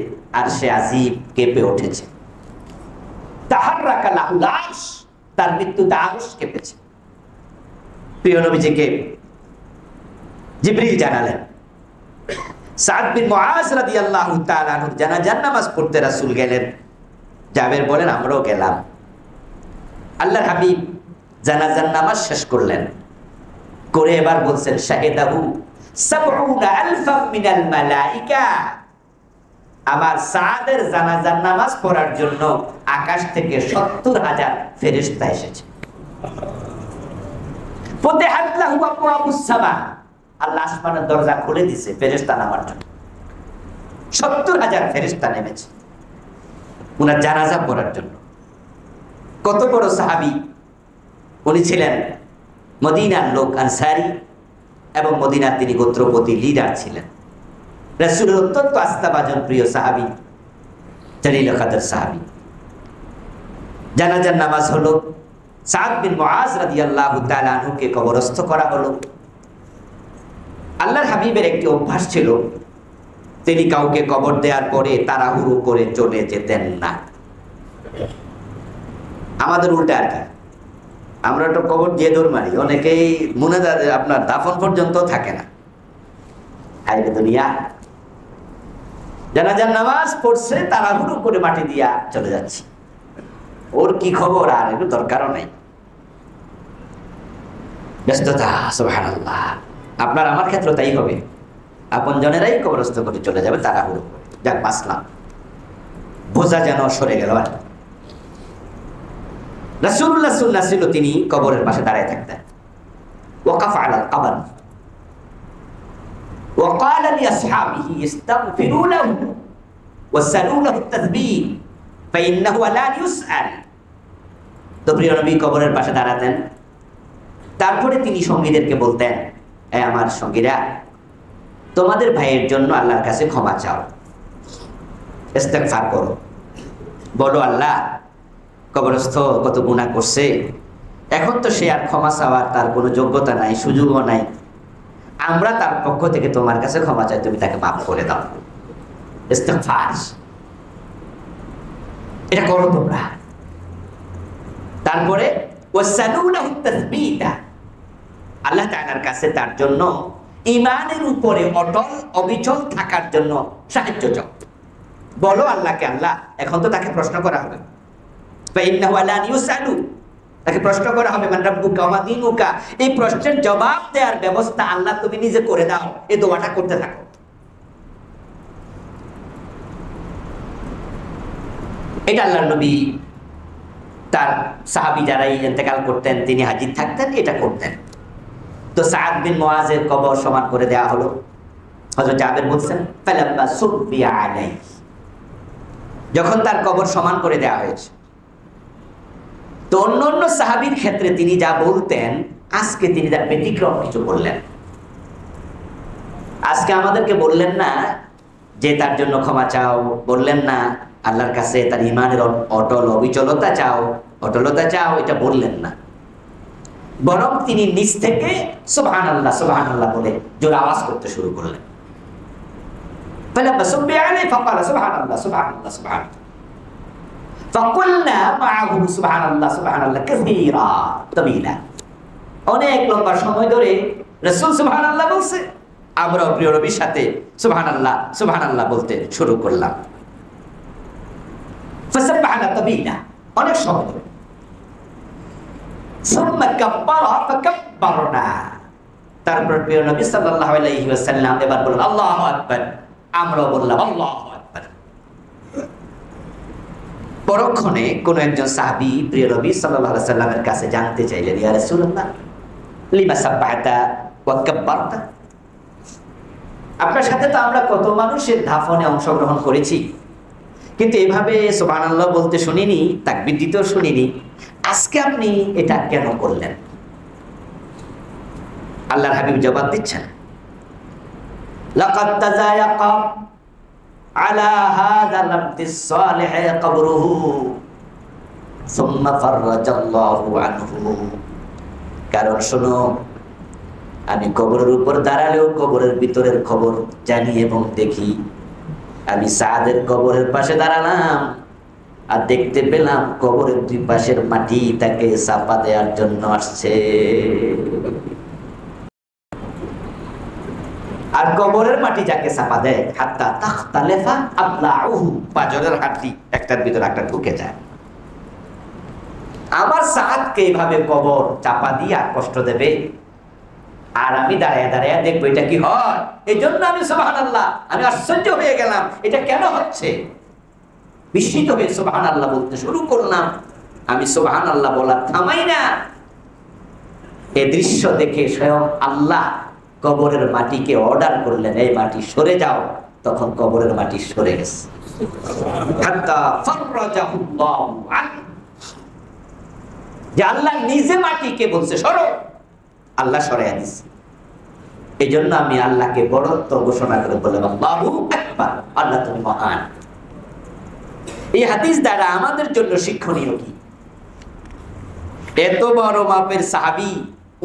আরশে আজিম কেঁপে উঠেছে। তাহাররাকা লাহুল আরশ, তার মৃত্যুতে আরশ কেঁপেছে। প্রিয় নবীজিকে জিবরিল জানালেন। সাদ বিন মুআজ রাদিয়াল্লাহু তাআলা আনহু জানাজার নামাজ পড়তে রাসূল গেলেন। জাবের বলেন আমরাও গেলাম। আল্লাহর হাবিব জানাজার নামাজ শেষ করলেন, করে এবার বলছেন শাহিদাহু ৭০,০০০ মিনাল মালাইকা। আমার সাদের জানাজার নামাজ পড়ার জন্য আকাশ থেকে ৭০,০০০ ফেরেশতা এসেছে। ফুতিহাত লাহু আবওয়াবুস সামা, আল্লাহ আসমানের দরজা খুলে দিয়েছে ফেরেশতা নামার জন্য। ৭০,০০০ ফেরেশতা নেমেছে উনার জানাজা পড়ার জন্য। কত বড় সাহাবী উনি ছিলেন, মদিনার লোক, আনসারী, এবং মদিনার তিনি গোত্রপতি লিডার ছিলেন। রাসূলের অত্যন্ত আস্থাভাজন প্রিয় সাহাবী, জলিল কদর সাহাবী। জানাজার নামাজ হলো, সাদ বিন মুআজ রাদিয়াল্লাহু তাআলা আনহুকে কবরস্থ করা হলো। আল্লাহর হাবিবের একটি অভ্যাস ছিল, তিনি কাউকে কবর দেওয়ার পরে তাড়াহুড়ো করে চলে যেতেন না। আমাদের উল্টা আর কি, আমরা তো কবর দিয়ে দৌড় মারি, অনেকেই মুনাজাত আপনার দাফন পর্যন্ত থাকে না। আইরে দুনিয়া, জানাজার নামাজ পড়ছে, তাড়াহুড়ো করে মাটি দিয়া চলে যাচ্ছে। ওর কি খবর, আর একটু দরকারও নেই, ব্যস্ততা। সুবহানাল্লাহ, আপনার আমার ক্ষেত্রে তাই হবে। আপন জনেরাই কবরস্থ করে চলে যাবে তাড়াহুড়ো করে। যাক বাঁচলাম, বোঝা যেন সরে গেল। রাসূলুল্লাহ সুন্নাহ ছিল তিনি কবরের পাশে দাঁড়ায় থাকতেন। ওয়াকাফা আলাল কবর ওয়া ক্বালা লিআসহাবিহি ইস্তাগফিরু লাহু ওয়াসআলু লাহু আত-তাসবীহ ফাইন্নাহু লা ইউসআল। তো প্রিয় নবী কবরের পাশে দাঁড়াতেন, তারপরে তিনি সঙ্গীদেরকে বলতেন, এ আমার সঙ্গীরা, তোমাদের ভাইয়ের জন্য আল্লাহর কাছে ক্ষমা চাও, ইস্তেগফার করো, বলো আল্লাহ কবরস্থ কত গুনাহ করছে, এখন তো সে আর ক্ষমা চাওয়ার তার কোনো যোগ্যতা নাই, সুযোগও নাই, আমরা তার পক্ষ থেকে তোমার কাছে ক্ষমা চাই, তুমি তাকে মাফ করে দাও। ইস্তেগফার এটা করো তোমরা। তারপরে ওয়াসআলু লাহু আত-তাসবীহ, আল্লাহ তাআলার কাছে তার জন্য ঈমানের উপরে অটল অবিচল থাকার জন্য সাহায্য চাও। বলো আল্লাহকে, আল্লাহ এখন তো তাকে প্রশ্ন করা হবে, ফাইন্নাহু লা ইউসআলু, তাকে প্রশ্ন করা হবে মান রাব্বুকা ওয়া মা দীনুকা। এই প্রশ্নের জবাব দেওয়ার ব্যবস্থা আল্লাহ তুমি নিজে করে দাও, এই দোয়াটা করতে থাকো। এটা আল্লাহর নবী তার সাহাবী যারা ইন্তেকাল করতেন তিনি হাজির থাকতেন, এটা করতেন। তো সাদ বিন মুআজের কবর সমান করে দেওয়া হলো। হযরত জাবের বলছেন ফালাম্মা সুবিয়া আলাইহি, যখন তার কবর সমান করে দেওয়া হয়েছে, তো অন্য সাহাবীর ক্ষেত্রে তিনি যা বলতেন আজকে তিনি তার ব্যতিক্রম কিছু বললেন। আজকে আমাদেরকে বললেন না যে তার জন্য ক্ষমা চাও, বললেন না আল্লাহর কাছে তার ঈমানের অটলতা চাও, এটা বললেন না, বরং তিনি নিজ থেকে সুবহানাল্লাহ সুবহানাল্লাহ বলে জোরে আওয়াজ করতে শুরু করলেন। ফালাম্মা সুবিয়া আলাইহি ফাকালা সুবহানাল্লাহ সুবহানাল্লাহ সুবহানাল্লাহ ফাকুলনা মাআহু সুবহানাল্লাহ সুবহানাল্লাহ কাসীরা তাবিলা। অনেক লম্বা সময় ধরে রাসূল সুবহানাল্লাহ বলছে, আমরাও প্রিয় নবীর সাথে সুবহানাল্লাহ সুবহানাল্লাহ বলতে শুরু করলাম। ফাসাবহানা তাবিলা, অনেক সময় ধরে। সুম্মা কাব্বারা ফাকাব্বারনা, তারপর প্রিয় নবী সাল্লাল্লাহু আলাইহি ওয়াসাল্লাম এবার বললেন আল্লাহু আকবার, আমরাও বললাম আল্লাহু আকবার। পরক্ষণে কোন একজন সাহাবী প্রিয় নবী সাল্লাল্লাহু আলাইহি ওয়াসাল্লামের কাছে জানতে চাইলেন, ইয়া রাসূলুল্লাহ লিমা সাব্বাহতা ওয়া কাব্বারতা, আপনার সাথে তো আমরা কত মানুষের দাফনে অংশগ্রহণ করেছি, কিন্তু এভাবে সুবহানাল্লাহ বলতে শুনিনি, তাকবীর দিতেও শুনিনি, আজকে আপনি এটা কেন করলেন? আল্লাহর হাবিব জবাব দিচ্ছেন, লাকাদ তাযায়াকা আলা হাযাল আবদিস সালিহ কবরুহু সুম্মা ফাররাজাল্লাহু আনহু। কারণ শোনো, আমি কবরের উপর দাঁড়ালেও কবরের ভিতরের খবর জানি এবং দেখি। আমি সাদের কবরের পাশে দাঁড়ালাম আর দেখতে পেলাম কবরের দুই পাশের মাটি তাকে চাপা দেওয়ার জন্য আসছে, আর কবরের মাটি যাকে চাপা দেয় হাত্তা তাখতালিফা আবলাউহু, পাজরের হাড্ডি একটার ভিতর একটা ঢুকে যায়। আমার সাদকে এইভাবে কবর চাপা দিয়ে আর কষ্ট দেবে, আর আমি দাঁড়ায় দাঁড়ায় দেখবো এটা কি হয়। এই জন্য আমি সুবহানাল্লাহ, আমি আশ্চর্য হয়ে গেলাম এটা কেন হচ্ছে। বিস্মিত হয়ে সুবহানাল্লাহ বলতে শুরু করলাম। আমি সুবহানাল্লাহ বলা থামাই না। এই দৃশ্য দেখে স্বয়ং আল্লাহ কবরের মাটিকে অর্ডার করলেন, এই মাটি সরে যাও। তখন কবরের মাটি সরে গেছে। হাত্তা ফাররাজাহুল্লাহু আনহু, যে আল্লাহ নিজে মাটিকে বলছে সরো, আল্লাহ সরাইয়া দিচ্ছে। এই জন্য আমি আল্লাহকে বড়ত্ব ঘোষণা করে বললাম আল্লাহু আকবার, আল্লাহ তুমি মহান। এই হাদিস দ্বারা আমাদের জন্য শিক্ষণীয় কি? এত বড় মাপের সাহাবী,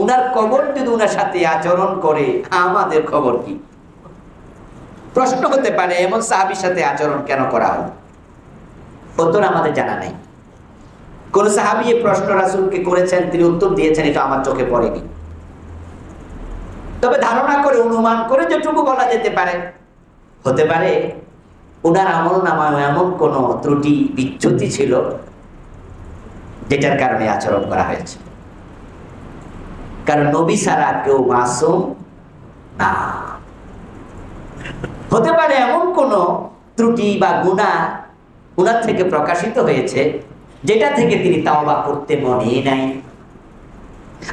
উনার কবর যদি উনার সাথে আচরণ করে, আমাদের খবর কি? প্রশ্ন হতে পারে এমন সাহাবীর সাথে আচরণ কেন করা হলো? উত্তর আমাদের জানা নাই। কোন সাহাবী এই প্রশ্ন রাসূলকে করেছেন, তিনি উত্তর দিয়েছেন, এটা আমার চোখে পড়েনি। তবে ধারণা করে অনুমান করে যেটুকু বলা যেতে পারে, হতে পারে উনার আমল নামায় এমন কোন ত্রুটি বিচ্যুতি ছিল যেটার কারণে আচরণ করা হয়েছে। কারণ নবী ছাড়া কেউ মাসুম না। হতে পারে এমন কোনো ত্রুটি বা গুনাহ উনার থেকে প্রকাশিত হয়েছে যেটা থেকে তিনি তাওবা করতে মনেই নাই।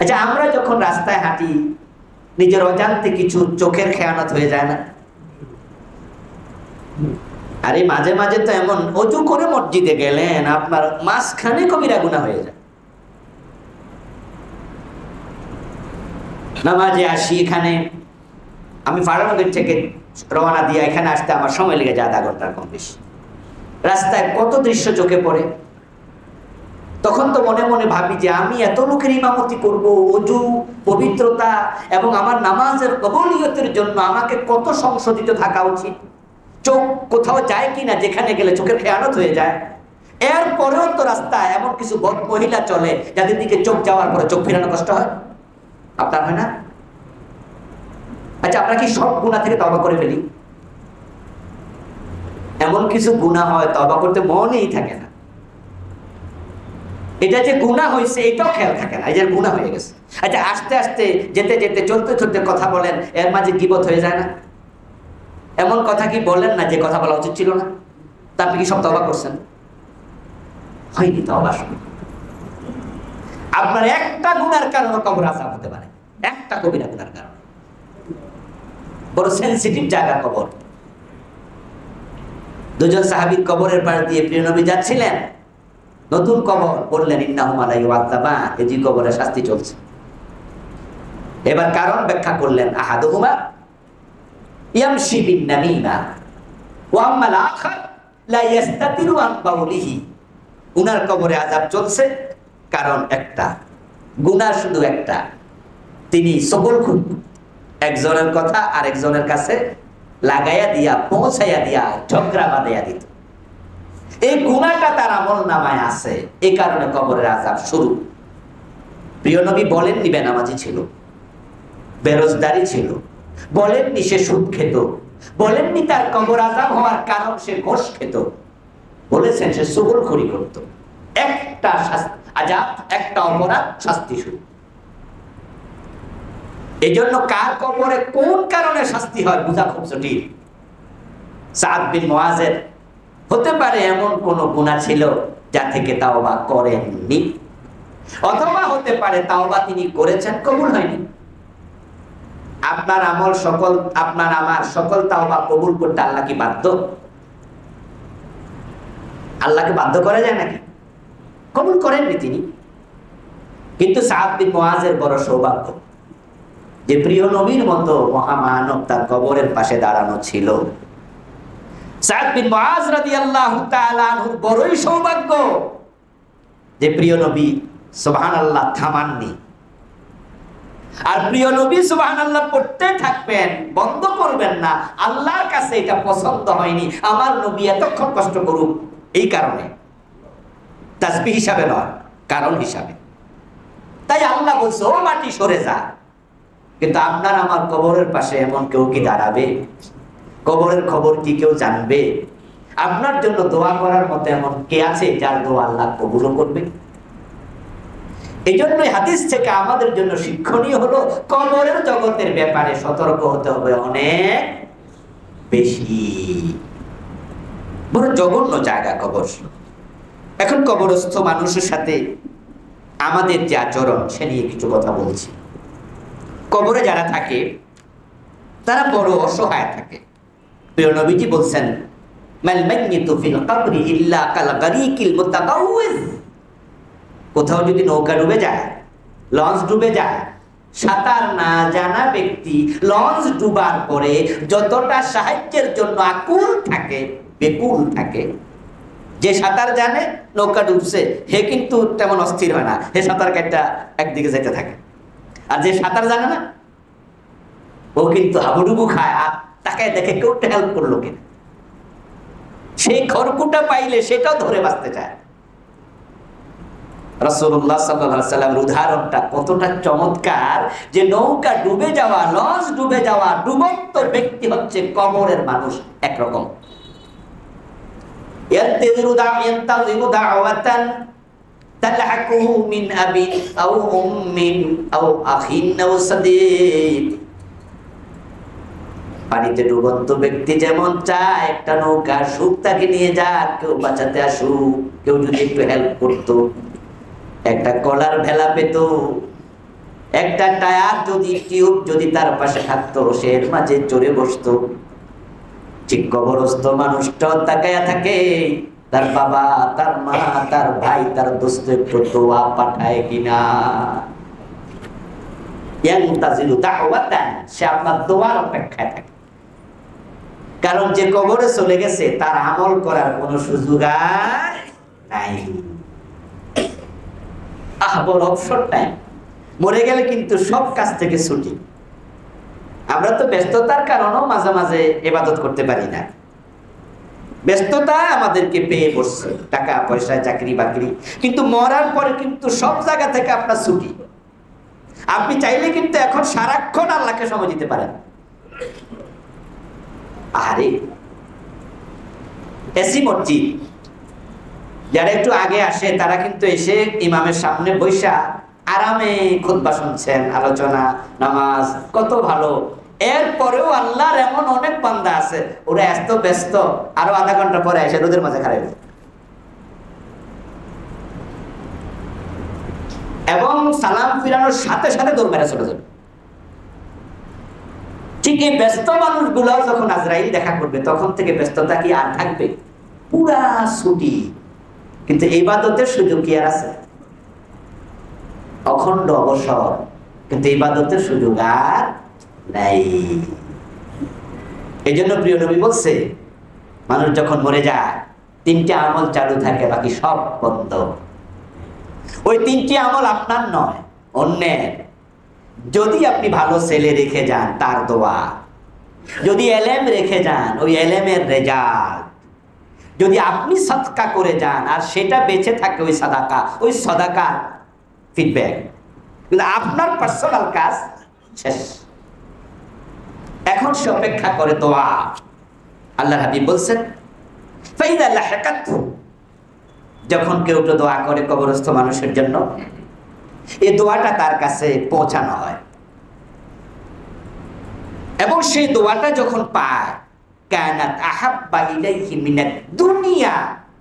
আচ্ছা, আমরা যখন রাস্তায় হাঁটি নিজের অজান্তে কিছু চোখের খেয়ানত হয়ে যায় না? আরে মাঝে মাঝে তো এমন, অজু করে মসজিদে গেলেন, আপনার মাঝখানে কবিরা গুনাহ হয়ে যায়। নামাজে আসি, এখানে আমি ফারানগর থেকে রওনা দিয়ে এখানে আসতে আমার সময় লেগে যায় আধা ঘন্টার কম বেশি। রাস্তায় কত দৃশ্য চোখে পড়ে, তখন তো মনে মনে ভাবি যে আমি এত লোকের ইমামতি করব, ওযু, পবিত্রতা এবং আমার নামাজের কবুলিয়তের জন্য আমাকে কত সংশোধিত থাকা উচিত। চোখ কোথাও যায় কিনা, যেখানে গেলে চোখের খেয়ানত হয়ে যায়। এরপরেও তো রাস্তায় এমন কিছু বদ মহিলা চলে যাদের দিকে চোখ যাওয়ার পরে চোখ ফেরানো কষ্ট হয়। আপনার হয় না? আচ্ছা, আমরা কি সব গুনাহ থেকে তওবা করে ফেলি? এমন কিছু গুনাহ হয় তওবা করতে মনেই থাকে না। এটা যে গুনাহ হয়েছে এটাও খেয়াল থাকে না, এই যে গুনাহ হয়ে গেছে। আচ্ছা, আস্তে আস্তে যেতে যেতে চলতে চলতে কথা বলেন, এর মাঝে গীবত হয়ে যায় না? এমন কথা কি বলেন না যে কথা বলা উচিত ছিল না? তা আপনি কি সব তওবা করছেন? হয়নি তওবা। আপনার একটা গুনার কারণে কবর আযাব হতে পারে, একটা কবিরা গুনার কারণে। বড় সেনসিটিভ জায়গা কবর। দুজন সাহাবীর কবরের পাশ দিয়ে প্রিয় নবী যাচ্ছিলেন, নতুন কবর, বললেন ইন্নাহুমা লা ইউআযাবান, এই যে কবরে শাস্তি চলছে। এবার কারণ ব্যাখ্যা করলেন, আহাদুহুমা ইয়ামশি বিন নামিমা ওয়া আম্মাল আখার লা ইস্তাতিরু আন বাউলিহি। উনার কবরে আযাব চলছে কারণ একটা, গুনাহ শুধু একটা, তিনি সগলখুর, একজনের কথা আরেকজনের কাছে লাগাইয়া দিয়া, পৌঁছাইয়া দিয়া, ঝগড়া বাঁধাইয়া দিত। এই গুনাহটা তার আমলনামায় আছে, এই কারণে কবরের আযাব শুরু। প্রিয় নবী বলেননি বেনামাজি ছিল, বেরোজগারি ছিল, বলেননি সে সুদ খেত, বলেননি তার কবর আযাব হওয়ার কারণ সে ঘোষ খেত, বলেছেন সে সুগলখুরি করত। একটা আযাব, একটা অপরাধ, শাস্তি শুরু। এই জন্য কার কবরে কোন কারণে শাস্তি হয় বোঝা খুব জটিল। সাদ বিন মুআযের হতে পারে এমন কোন গুনাহ ছিল যা থেকে তাওবা করেননি, অথবা হতে পারে তাওবা তিনি করেছেন, কবুল হয়নি। আপনার আমল সকল, আপনার আমার সকল তাওবা কবুল করতে আল্লাহ কি বাধ্য? আল্লাহকে বাধ্য করা যায় নাকি? কবুল করেননি তিনি। কিন্তু সাদ বিন মুআযের বড় সৌভাগ্য যে প্রিয় নবীর মতো মহামানব তার কবরের পাশে দাঁড়ানো ছিল। সাদ বিন মুআয রাদিয়াল্লাহু তাআলা আনহুর বড়ই সৌভাগ্য যে প্রিয় নবী সুবহানাল্লাহ থামাননি। আর প্রিয় নবী সুবহানাল্লাহ পড়তে থাকবেন, বন্ধ করবেন না। আল্লাহর কাছে এটা পছন্দ হয়নি আমার নবী এতক্ষণ কষ্ট করুক, এই কারণে, তাসবিহ হিসাবে নয়, কারণ হিসাবে। তাই আল্লাহ বলছে, ও মাটি সরে যা। কিন্তু আপনার আমার কবরের পাশে এমন কেউ কি দাঁড়াবে? কবরের খবর কি কেউ জানবে? আপনার জন্য দোয়া করার মতো এমন কে আছে যার দোয়া আল্লাহ কবুল করবে? এই জন্যই হাদিস থেকে আমাদের জন্য শিক্ষণীয় হলো কবরের জগতের ব্যাপারে সতর্ক হতে হবে অনেক বেশি। বড় জঘন্য জায়গা কবর। এখন কবরস্থ মানুষের সাথে আমাদের যে আচরণ সে নিয়ে কিছু কথা বলছি। কবরে যারা থাকে তারা বড় অসহায় থাকে। প্রিয় নবীজি বলছেন, মাল মাইয়িতু ফিল কবরি ইল্লা কাল গারিকিল মুতাকাউযিজ। কোথাও যদি নৌকা ডুবে যায়, লঞ্চ ডুবে যায়, সাঁতার না জানা ব্যক্তি লঞ্চ ডুবার পরে যতটা সাহায্যের জন্য আকুল থাকে, বেকুল থাকে, যে সাঁতার জানে নৌকা ডুবছে হে কিন্তু তেমন অস্থির হয় না, হে সাঁতার কাটটা একদিকে যেতে থাকে। আর যে সাঁতার জানে না ও কিন্তু হাবুডুবু খায়, আর তাকে দেখে কেউ হেল্প করলো কিনা, সেই খড়কুটা পাইলে সেটাও ধরে বাঁচতে চায়। রাসূলুল্লাহ সাল্লাল্লাহু আলাইহি ওয়াসাল্লামের উদাহরণটা কতটা চমৎকার যে নৌকা ডুবে যাওয়া, লঞ্চ ডুবে যাওয়া, ডুবন্ত ব্যক্তি হচ্ছে কবরের মানুষ একরকম। ইয়ান্তাযিরু দাওয়াতান তালহাকুহু মিন আবিন আও উম্মিন আও আখিন আও সাদীক। পানিতে ডুবন্ত ব্যক্তি যেমন চায় একটা নৌকা সুখ তাকে নিয়ে যাক, কেউ বাঁচাতে আসুক, কেউ যদি একটু হেল্প করতো, একটা কলার ভেলা পেত, একটা টায়ার যদি টিউব যদি তার পাশে থাকতো, সে এর মাঝে চড়ে বসতো। ঠিক কবরস্থ মানুষটাও তাকায়া থাকে, তার বাবা, তার মা, তার ভাই, তার দোস্ত একটু দোয়া পাঠায় কিনা। সে আপনার দোয়ার অপেক্ষায় থাকে, কারণ যে কবরে চলে গেছে তার আমল করার কোন সুযোগ আর নাই। বড় অবসর টাইম। মরে গেলে কিন্তু সব কাজ থেকে ছুটি। আমরা তো ব্যস্ততার কারণেও মাঝে মাঝে ইবাদত করতে পারি না। ব্যস্ততা আমাদেরকে পেয়ে বসছে, টাকা পয়সা, চাকরি বাকরি, কিন্তু মরার পরে কিন্তু সব জায়গা থেকে আপনার ছুটি। আপনি চাইলে কিন্তু এখন সারাক্ষণ আল্লাহকে সময় দিতে পারেন। আরে এসি মসজিদ, যারা একটু আগে আসে তারা কিন্তু এসে ইমামের সামনে বৈশা আরামে খুতবা শুনছেন, আলোচনা, নামাজ, কত ভালো। এরপরেও আল্লাহর এমন অনেক বান্দা আছে, ওরা এত ব্যস্ত, আরো আধা ঘন্টা পরে এসে রোদের মাঝে খারাপ, এবং সালাম ফিরানোর সাথে সাথে দৌড় মেরে চলে যাবে। ঠিক এই ব্যস্ত মানুষগুলো যখন আজরাইল দেখা করবে, তখন থেকে ব্যস্ততা কি আর থাকবে? পুরা ছুটি। কিন্তু ইবাদতের সুযোগ কি আর আছে? অখণ্ড অবসর, কিন্তু ইবাদতের সুযোগ আর নাই। এই জন্য প্রিয় নবী বলছে, মানুষ যখন মরে যায় তিনটে আমল চালু থাকে, বাকি সব বন্ধ। ওই তিনটি আমল আপনার নয়, অন্যের। যদি আপনি ভালো ছেলে রেখে যান তার দোয়া, যদি এলেম রেখে যান ওই এলেমের রেজাল্ট, যদি আপনি সদকা করে যান আর সেটা বেঁচে থাকে ওই সাদাকা, ওই সদাকার ফিডব্যাক। কিন্তু আপনার পার্সোনাল কাজ শেষ। এখন সে অপেক্ষা করে দোয়া। আল্লাহ হাবিব বলছেন, ফাইদা লাহাকাতহু, যখন কেউ একটু দোয়া করে কবরস্থ মানুষের জন্য, এই দোয়াটা তার কাছে পৌঁছানো হয়, এবং সেই দোয়াটা যখন পায়, কানাত আহাব্বা ইলাইহি মিনাদ দুনিয়া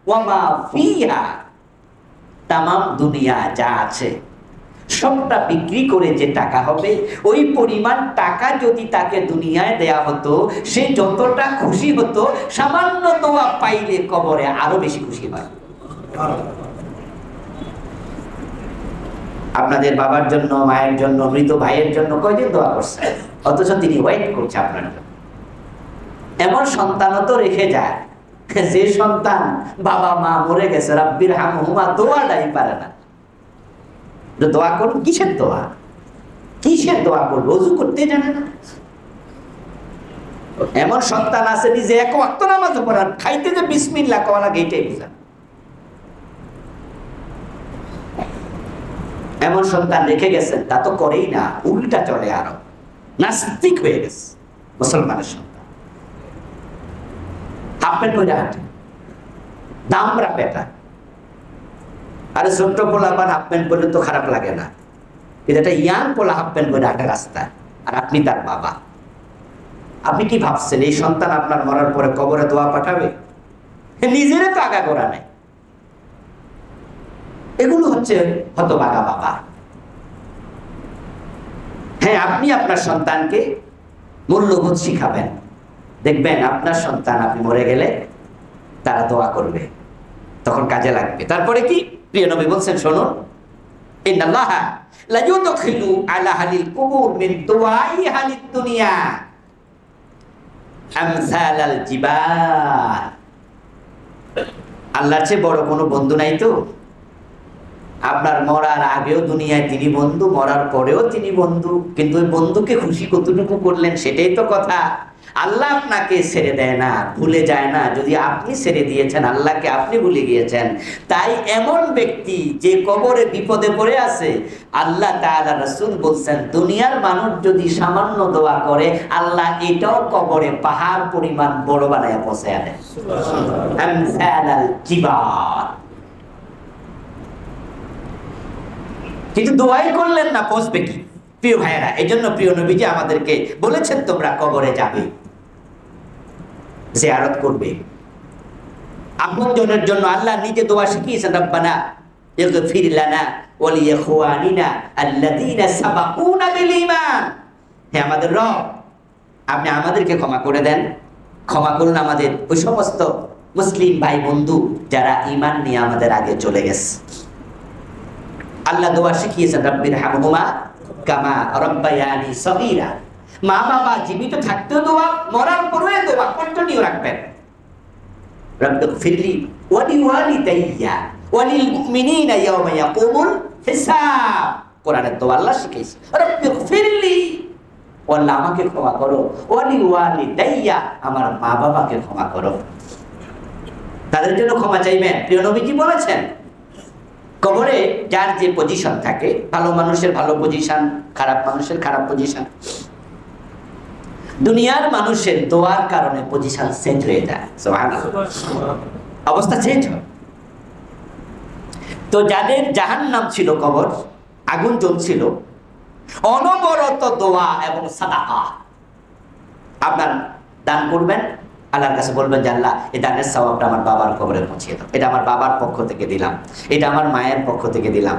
ওয়া মা ফিহা, তামাম দুনিয়া যা আছে সবটা বিক্রি করে যে টাকা হবে, ওই পরিমাণ টাকা যদি তাকে দুনিয়ায় দেয়া হতো, সে যতটা খুশি হতো, সামান্য দোয়া পাইলে কবরে আরো বেশি খুশি হয়। আপনাদের বাবার জন্য, মায়ের জন্য, মৃত ভাইয়ের জন্য কয়দিন দোয়া করছে, অথচ তিনি ওয়েট করছে আপনার জন্য। এমন সন্তানও তো রেখে যায়, যে সন্তান বাবা মা মরে গেছে, রাব্বির হামহুমা দোয়াটাই পারে না। দোয়া করুন, কিসের দোয়া? কিসের দোয়া করবো? ওযু করতে জানে না। এমন সন্তান আছে নিজে এক ওয়াক্ত নামাজও পড়ার, খাইতে যে বিসমিল্লাহ কওয়া লাগে এটাই বুঝা। এমন সন্তান রেখে গেছেন, তা তো করেই না, উল্টা চলে, আরো নাস্তিক হয়ে গেছে মুসলমানের সন্তান। হাফ প্যান্ট পরে হাঁটে, দামরা পেটা। আরে ছোট্ট পোলা আবার হাফ প্যান্ট পরে তো খারাপ লাগে না, কিন্তু একটা ইয়াং পোলা হাফ প্যান্ট পরে হাঁটে রাস্তায়, আর আপনি তার বাবা। আপনি কি ভাবছেন এই সন্তান আপনার মরার পরে কবরে দোয়া পাঠাবে? নিজেরও তো আগা করা নাই। এগুলো হচ্ছে হতভাগা বাবা। হ্যাঁ, আপনি আপনার সন্তানকে মূল্যবোধ শিখাবেন, দেখবেন আপনার সন্তান আপনি মরে গেলে তারা দোয়া করবে, তখন কাজে লাগবে। তারপরে কি প্রিয় নবী বলছেন, শুনুন, ইন্নাল্লাহা লা ইউদখিলু আলা আহলিল কুবুর মিন দুআই আহলিদ দুনিয়া আমসালাল জিবাল। আল্লাহর চেয়ে বড় কোনো বন্ধু নাই তো। আপনার মরার আগেও দুনিয়ায় তিনি বন্ধু, মরার পরেও তিনি বন্ধু, কিন্তু ওই বন্ধুকে খুশি কতটুকু করলেন সেটাই তো কথা। আল্লাহ আপনাকে ছেড়ে দেয় না, ভুলে যায় না। যদি আপনি ছেড়ে দিয়েছেন আল্লাহকে, আপনি ভুলে গিয়েছেন। তাই এমন ব্যক্তি যে কবরে বিপদে পড়ে আছে, আল্লাহ তাআলা রাসূল বলছেন, দুনিয়ার মানুষ যদি সামান্য দোয়া করে, আল্লাহ এটাও কবরে পাহাড় পরিমাণ বড় বানায় পৌঁছায় দেয়। আমসালাল জিবাল। কিন্তু দোয়াই করলেন না, পৌঁছবে কি? প্রিয় ভাইয়েরা, এই জন্য প্রিয় নবীজি আমাদেরকে বলেছেন, তোমরা কবরে যাবে, জিয়ারত করবে। আপনজনের জন্য আল্লাহ নিজে দোয়া শিখিয়েছেন, রব্বানা ইগফির লানা ওয়া লিইখওয়ানিনা আল্লাযীনা সাবাকুনা বিল ঈমান। হে আমাদের রব, আপনি আমাদেরকে ক্ষমা করে দেন, ক্ষমা করুন আমাদের ওই সমস্ত মুসলিম ভাই বন্ধু যারা ঈমান নিয়ে আমাদের আগে চলে গেছে। আল্লাহ দোয়া শিখিয়েছেন, রব্বির হামহুমা কামা রাব্বায়ানি সগীরা। মা বাবা জীবিত থাকতেও দোয়া, মরার পরেও দোয়া কন্টিনিউ রাখবেন। রব্বিগফিরলি ওয়া লিওয়ালিদাইয়া ওয়া লিল মুমিনিনা ইয়াওমা ইয়াকুমুল হিসাব। কোরআনের দোয়া আল্লাহ শিখিয়েছে, রব্বিগফিরলি, ও আল্লাহ আমাকে ক্ষমা করো, ওয়া লিওয়ালিদাইয়া, আমার মা বাবাকে ক্ষমা করো। তাদের জন্য ক্ষমা চাইবেন। প্রিয় নবীজি বলেছেন, কবরে যার যে পজিশন থাকে, ভালো মানুষের ভালো পজিশন, খারাপ মানুষের খারাপ পজিশন। দুনিয়ার মানুষের দোয়ার কারণে পজিশন চেঞ্জ হয়ে যায়, অবস্থা চেঞ্জ হয়। তো যাদের জাহান্নাম ছিল, কবর আগুন জ্বলছিল, অনবরত দোয়া এবং সাদাকা, আপনার দান করবেন, আল্লাহর কাছে বলবেন যে আল্লাহ এই দানের সওয়াবটা আমার বাবার কবরে পৌঁছিয়ে দাও, এটা আমার বাবার পক্ষ থেকে দিলাম, এটা আমার মায়ের পক্ষ থেকে দিলাম।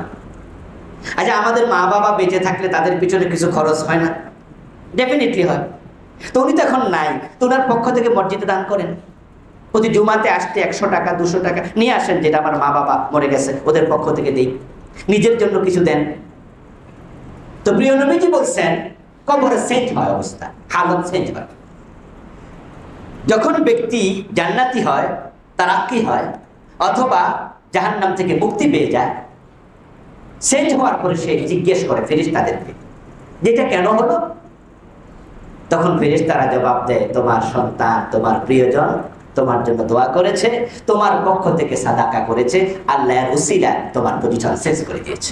আচ্ছা, আমাদের মা বাবা বেঁচে থাকলে তাদের পিছনে কিছু খরচ হয় না? ডেফিনেটলি হয়। তো উনি তো এখন নাই, তো ওনার পক্ষ থেকে মসজিদে দান করেন। প্রতি জুমাতে আসতে 100 টাকা 200 টাকা নিয়ে আসেন, যেটা আমার মা বাবা মরে গেছে ওদের পক্ষ থেকে দেই। নিজের জন্য কিছু দেন। তো প্রিয় নবীজি বলছেন, কবরে চেঞ্জ হয় অবস্থা, হালত চেঞ্জ হয়। যখন ব্যক্তি জান্নাতি হয়, তারাক্কি হয়, অথবা জাহান্নাম থেকে মুক্তি পেয়ে যায়, চেঞ্জ হওয়ার পরে সে জিজ্ঞেস করে ফেরেশতাদেরকে, যেটা কেন হলো? তখন ফেরেশতারা জবাব দেয়, তোমার সন্তান, তোমার প্রিয়জন তোমার জন্য দোয়া করেছে, তোমার পক্ষ থেকে সাদাকা করেছে, আল্লাহর উসিলায় তোমার পজিশন চেঞ্জ করে দিয়েছে।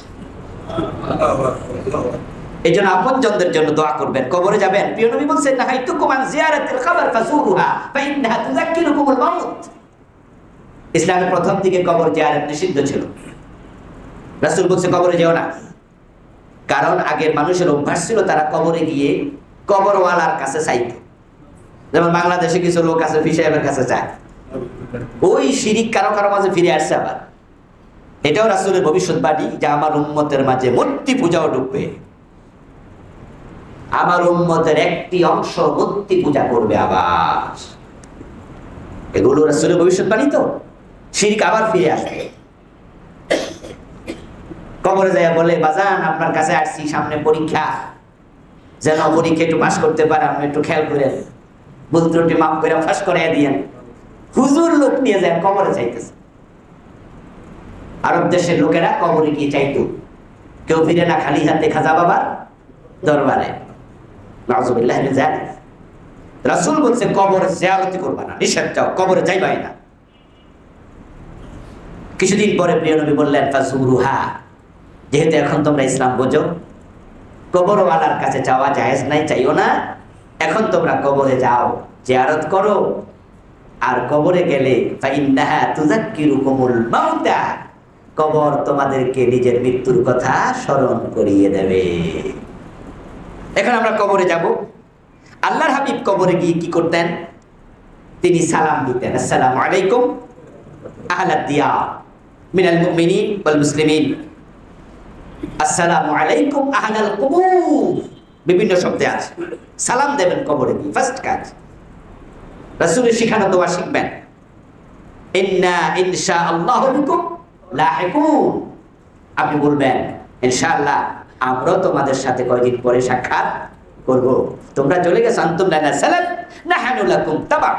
এই জন্য আপনজনদের জন্য দোয়া করবেন। কবরে যাবেন, প্রিয় নবী বলছেন, নাহাইতুকুম আন জিয়ারাতিল কবর ফাজুরুহা ফাইন্নাহা তুযাক্কিরুকুমুল মাউত। ইসলামের প্রথম দিকে কবর জিয়ারত নিষিদ্ধ ছিল। রাসূল বলছে কবরে যেও না, কারণ আগের মানুষের অভ্যাস ছিল তারা কবরে গিয়ে কবরওয়ালার কাছে চাইত। যেমন বাংলাদেশে কিছু লোক আছে ফি সাহেবের কাছে চায়, ওই শিরিক কারো কারো মাঝে ফিরে আসছে। আবার এটাও রাসূলের ভবিষ্যৎবাণী যে আমার উম্মতের মাঝে মূর্তি পূজাও ঢুকবে, আমার উম্মতের একটি অংশ মূর্তি পূজা করবে আবার। এগুলো রাসূলের ভবিষ্যৎবাণী। তো শিরক আবার ফিরে আসবে। কবরে যায় বলে, বাজান আপনার কাছে আসছি, সামনে পরীক্ষা, যেন পরীক্ষা একটু পাস করতে পারে, আপনি একটু খেয়াল করেন, ভুল ত্রুটি মাফ করে ফাঁস করাইয়া দিয়েন। হুজুর লোক নিয়ে যায় কবরে চাইতেছে। আরব দেশের লোকেরা কবরে গিয়ে চাইতো, কেউ ফিরে না খালি হাতে খাজা বাবার দরবারে। নাউজুবিল্লাহ মিন যালিক। রাসূল বলছে কবরে জিয়ারত করবা না, নিষেধ, যাও কবরে যাইবাই না। কিছুদিন পরে প্রিয় নবী বললেন, ফাজুরুহা, যেহেতু এখন তোমরা ইসলাম বোঝো, কবরওয়ালার কাছে যাওয়া জায়েজ নাই, চাইও না, এখন তোমরা কবরে যাও, জিয়ারত করো। আর কবরে গেলে ফাইন্নাহা তুযাক্কিরুকুমুল মাউতা, কবর তোমাদেরকে নিজের মৃত্যুর কথা স্মরণ করিয়ে দেবে। এখন আমরা কবরে যাব। আল্লাহর হাবিব কবরে গিয়ে কি করতেন? তিনি সালাম দিতেন, আসসালামু আলাইকুম আহলাদ দিয়ার মিনাল মুমিনিন ওয়াল মুসলিমিন, আসসালামু আলাইকুম আহলাল কুবুর। বিভিন্ন শব্দে আছে, সালাম দেবেন কবরে গিয়ে। ফার্স্ট কাজ, রাসূলের শিখানো দোয়া শিখবেন, ইন্না ইনশাআল্লাহু বিকুম লাহিকুন। আপনি বলবেন, ইনশাআল্লাহ আমরাও তোমাদের সাথে কয়েকদিন পরে সাক্ষাৎ করব, তোমরা চলে গেছো, আনতুম লানা সালাম নাহানু লাকুম তাবা।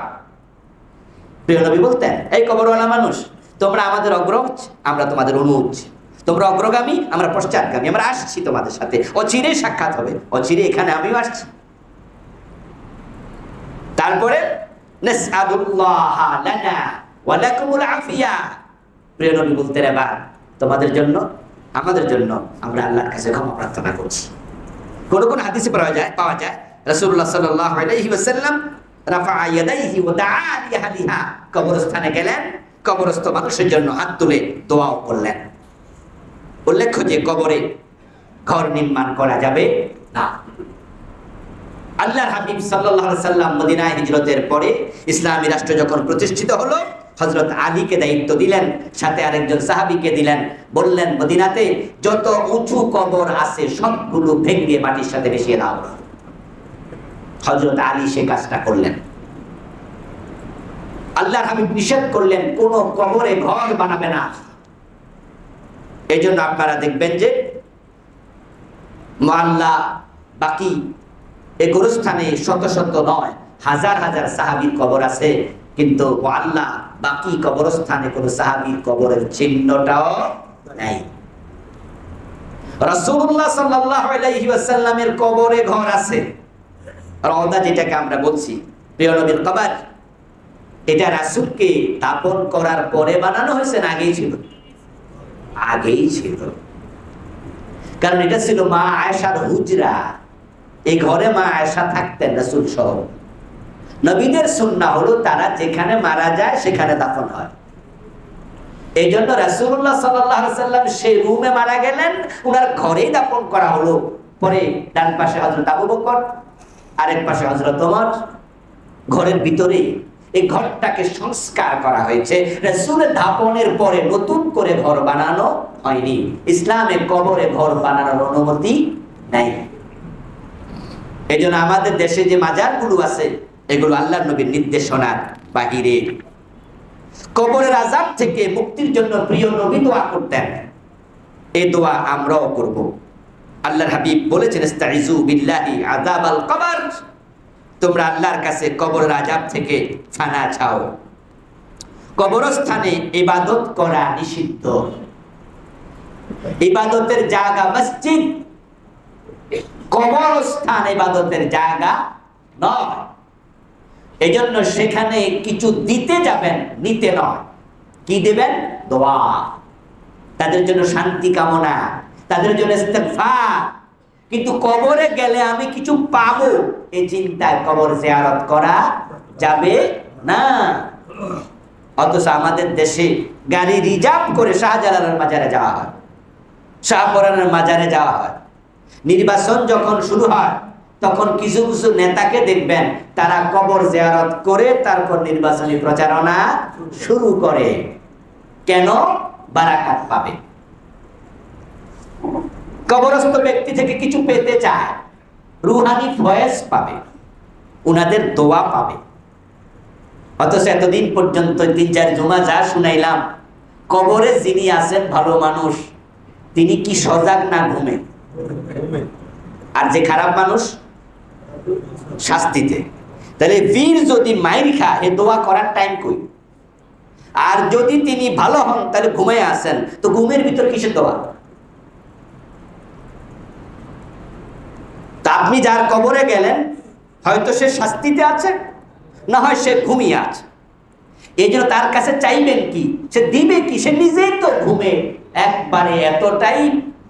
প্রিয় নবী বলতেন, এই কবরওয়ালা মানুষ, তোমরা আমাদের অগ্রজ, আমরা তোমাদের অনুজ, তোমরা অগ্রগামী, আমরা পশ্চাৎগামী, আমরা আসছি তোমাদের সাথে, অচিরে সাক্ষাৎ হবে, অচিরে এখানে আমিও আসছি। তারপরে নাসআলুল্লাহ লানা ওয়া লাকুমুল আফিয়া। প্রিয় নবী বলতেন, এবার তোমাদের জন্য আমাদের জন্য আমরা আল্লাহর কাছে ক্ষমা প্রার্থনা করছি। কোন কোন হাদিসে পাওয়া যায় রাসূলুল্লাহ সাল্লাল্লাহু আলাইহি ওয়াসাল্লাম রাফা ইয়াদাইহি ওয়া দাআ লিআহলিহা, কবরস্থানে গেলেন, কবরস্থ মানুষের জন্য হাত তুলে দোয়াও করলেন। উল্লেখ্য যে কবরে ঘর নির্মাণ করা যাবে না। আল্লাহর হাবিব সাল্লাল্লাহু আলাইহি সাল্লাম মদিনায় হিজরতের পরে ইসলামী রাষ্ট্র যখন প্রতিষ্ঠিত হলো, হযরত আলীকে দায়িত্ব দিলেন, সাথে আরেকজন সাহাবীকে দিলেন। বললেন, মদিনাতে যত উঁচু কবর আছে সবগুলো ভেঙে মাটির সাথে মিশিয়ে দাও। হযরত আলী সে কাজটা করলেন। আল্লাহর হাবিব নিষেধ করলেন, কোন কবরে ঘর বানাবে না। এই জন্য আপনারা দেখবেন যে মুআল্লা বাকি এই গোরস্থানে শত শত নয়, হাজার হাজার সাহাবীর কবর আছে, কিন্তু মুআল্লা বাকি কবরস্থানে কোন সাহাবীর কবরের চিহ্নটাও নাই। রাসূলুল্লাহ সাল্লাল্লাহু আলাইহি ওয়াসাল্লামের কবরে ঘর আছে, রওজা যেটাকে আমরা বলছি, প্রিয় নবীর কবর। এটা রাসূলকে দাফন করার পরে বানানো হয়েছে না আগেই ছিল? আগেই ছিল, কারণ এটা ছিল মা আয়েশার হুজরা। এই ঘরে মা আয়েশা থাকতেন রাসূল সহ। নবীদের সুন্নাহ হলো তারা যেখানে মারা যায় সেখানে দাফন হয়। এই জন্য রাসূলুল্লাহ সাল্লাল্লাহু আলাইহি ওয়াসাল্লাম সেই রুমে মারা গেলেন, ওনার ঘরেই দাফন করা হলো। পরে ডান পাশে হযরত আবু বকর, আরেক পাশে হযরত ওমর, ঘরের ভিতরে এই ঘরটাকে সংস্কার করা হয়েছে। রাসূলের দাফনের পরে নতুন করে ঘর বানানো হয়নি। ইসলামে কবরে ঘর বানানোর অনুমতি নাই। এই জন্য আমাদের দেশে যে মাজারগুলো আছে এগুলো আল্লাহর নবীর নির্দেশনার বাহিরে। কবরের আযাব থেকে মুক্তির জন্য প্রিয় নবী দোয়া করতেন, এই দোয়া আমরাও করব। আল্লাহর হাবিব বলেছেন, ইস্তাইযু বিল্লাহি আযাবাল কবর, তোমরা আল্লাহর কাছে কবরের আযাব থেকে ফানা চাও। কবরস্থানে ইবাদত করা নিষিদ্ধ। ইবাদতের জায়গা মসজিদ, কবরস্থান ইবাদতের জায়গা নয়। এই জন্য সেখানে কিছু দিতে যাবেন, নিতে নয়। কি দেবেন? দোয়া, তাদের জন্য শান্তি কামনা, তাদের জন্য ইস্তেগফার। কিন্তু কবরে গেলে আমি কিছু পাবো এই চিন্তায় কবর জিয়ারত করা যাবে না। অথচ আমাদের দেশে গাড়ি রিজার্ভ করে শাহজালালের মাজারে যাওয়া হয়, শাহপরানের মাজারে যাওয়া হয়। নির্বাচন যখন শুরু হয় তখন কিছু কিছু নেতাকে দেখবেন তারা কবর জিয়ারত করে তারপর নির্বাচনী প্রচারণা শুরু করে। কেন? বারাকাত পাবে। কবরস্থ ব্যক্তি থেকে কিছু পেতে চায়, রুহানি ফয়েজ পাবে, উনাদের দোয়া পাবে। অথচ এতদিন পর্যন্ত ৩-৪ জুমা যা শুনাইলাম, কবরে যিনি আছেন ভালো মানুষ, তিনি কি সজাগ না ঘুমে? আর যে খারাপ মানুষ শাস্তিতে। তাহলে বীর যদি মাইর খায়, এ দোয়া করার টাইম কই? আর যদি তিনি ভালো হন তাহলে ঘুমায় আছেন, তো ঘুমের ভিতর কিসের দোয়া? তা আপনি যার কবরে গেলেন, হয়তো সে শাস্তিতে আছে, না হয় সে ঘুমিয়ে আছে। এই জন্য তার কাছে চাইবেন কি? সে দিবে কি? সে নিজেই তো ঘুমে একবারে এতটাই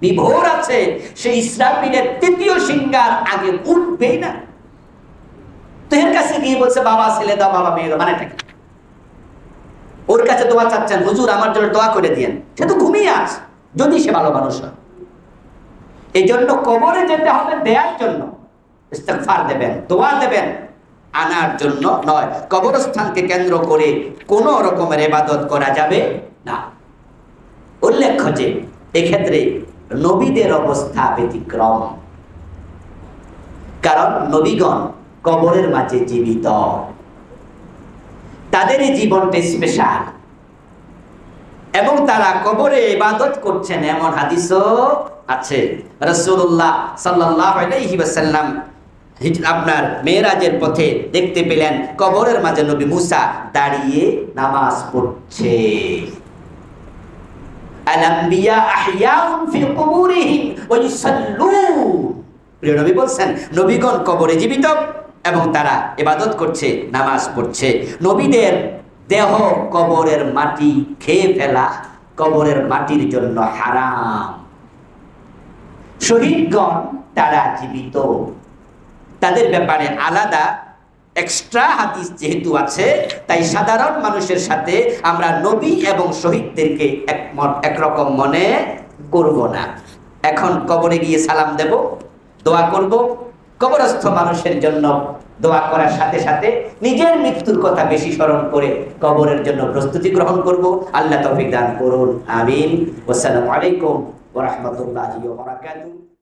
বিভোর আছে, সে ইসরাফিলের ৩য় সিংহার আগে উঠবেই না। তো এর কাছে গিয়ে বলছে, বাবা ছেলে দাও, বাবা মেয়ে দাও, মানেটা কি? ওর কাছে দোয়া চাচ্ছেন, হুজুর আমার জন্য দোয়া করে দিয়েন। সে তো ঘুমিয়ে আছে, যদি সে ভালো মানুষ হয়। এই জন্য কবরে যেতে হবে দেওয়ার জন্য, ইস্তেগফার দেবেন, দোয়া দেবেন, আনার জন্য নয়। কবরস্থানকে কেন্দ্র করে কোনো রকমের ইবাদত করা যাবে না। উল্লেখ্য যে এক্ষেত্রে নবীদের অবস্থা ব্যতিক্রম, কারণ নবীগণ কবরের মাঝে জীবিত, তাদের এই জীবনটা স্পেশাল, এবং তারা কবরে ইবাদত করছেন এমন হাদিসও আছে। রাসূলুল্লাহ সাল্লাল্লাহু আলাইহি ওয়াসাল্লাম আপনার মেরাজের পথে দেখতে পেলেন কবরের মাঝে নবী মুসা দাঁড়িয়ে নামাজ পড়ছে। আল আম্বিয়া আহইয়াউন ফি কুবুরিহিম ওয়া ইউসাল্লুন। প্রিয় নবী বলছেন, নবীগণ কবরে জীবিত এবং তারা ইবাদত করছে, নামাজ পড়ছে। নবীদের দেহ কবরের মাটি খেয়ে ফেলা কবরের মাটির জন্য হারাম। শহীদগণ তারা জীবিত, তাদের ব্যাপারে আলাদা এক্সট্রা হাদিস যেহেতু আছে, তাই সাধারণ মানুষের সাথে আমরা নবী এবং শহীদদেরকে একরকম মনে করব না। এখন কবরে গিয়ে সালাম দেব, দোয়া করব, কবরস্থ মানুষের জন্য দোয়া করার সাথে সাথে নিজের মৃত্যুর কথা বেশি স্মরণ করে কবরের জন্য প্রস্তুতি গ্রহণ করব। আল্লাহ তৌফিক দান করুন, আমিন। আসসালামু আলাইকুম ওয়া রাহমাতুল্লাহি ওয়া বারাকাতুহু।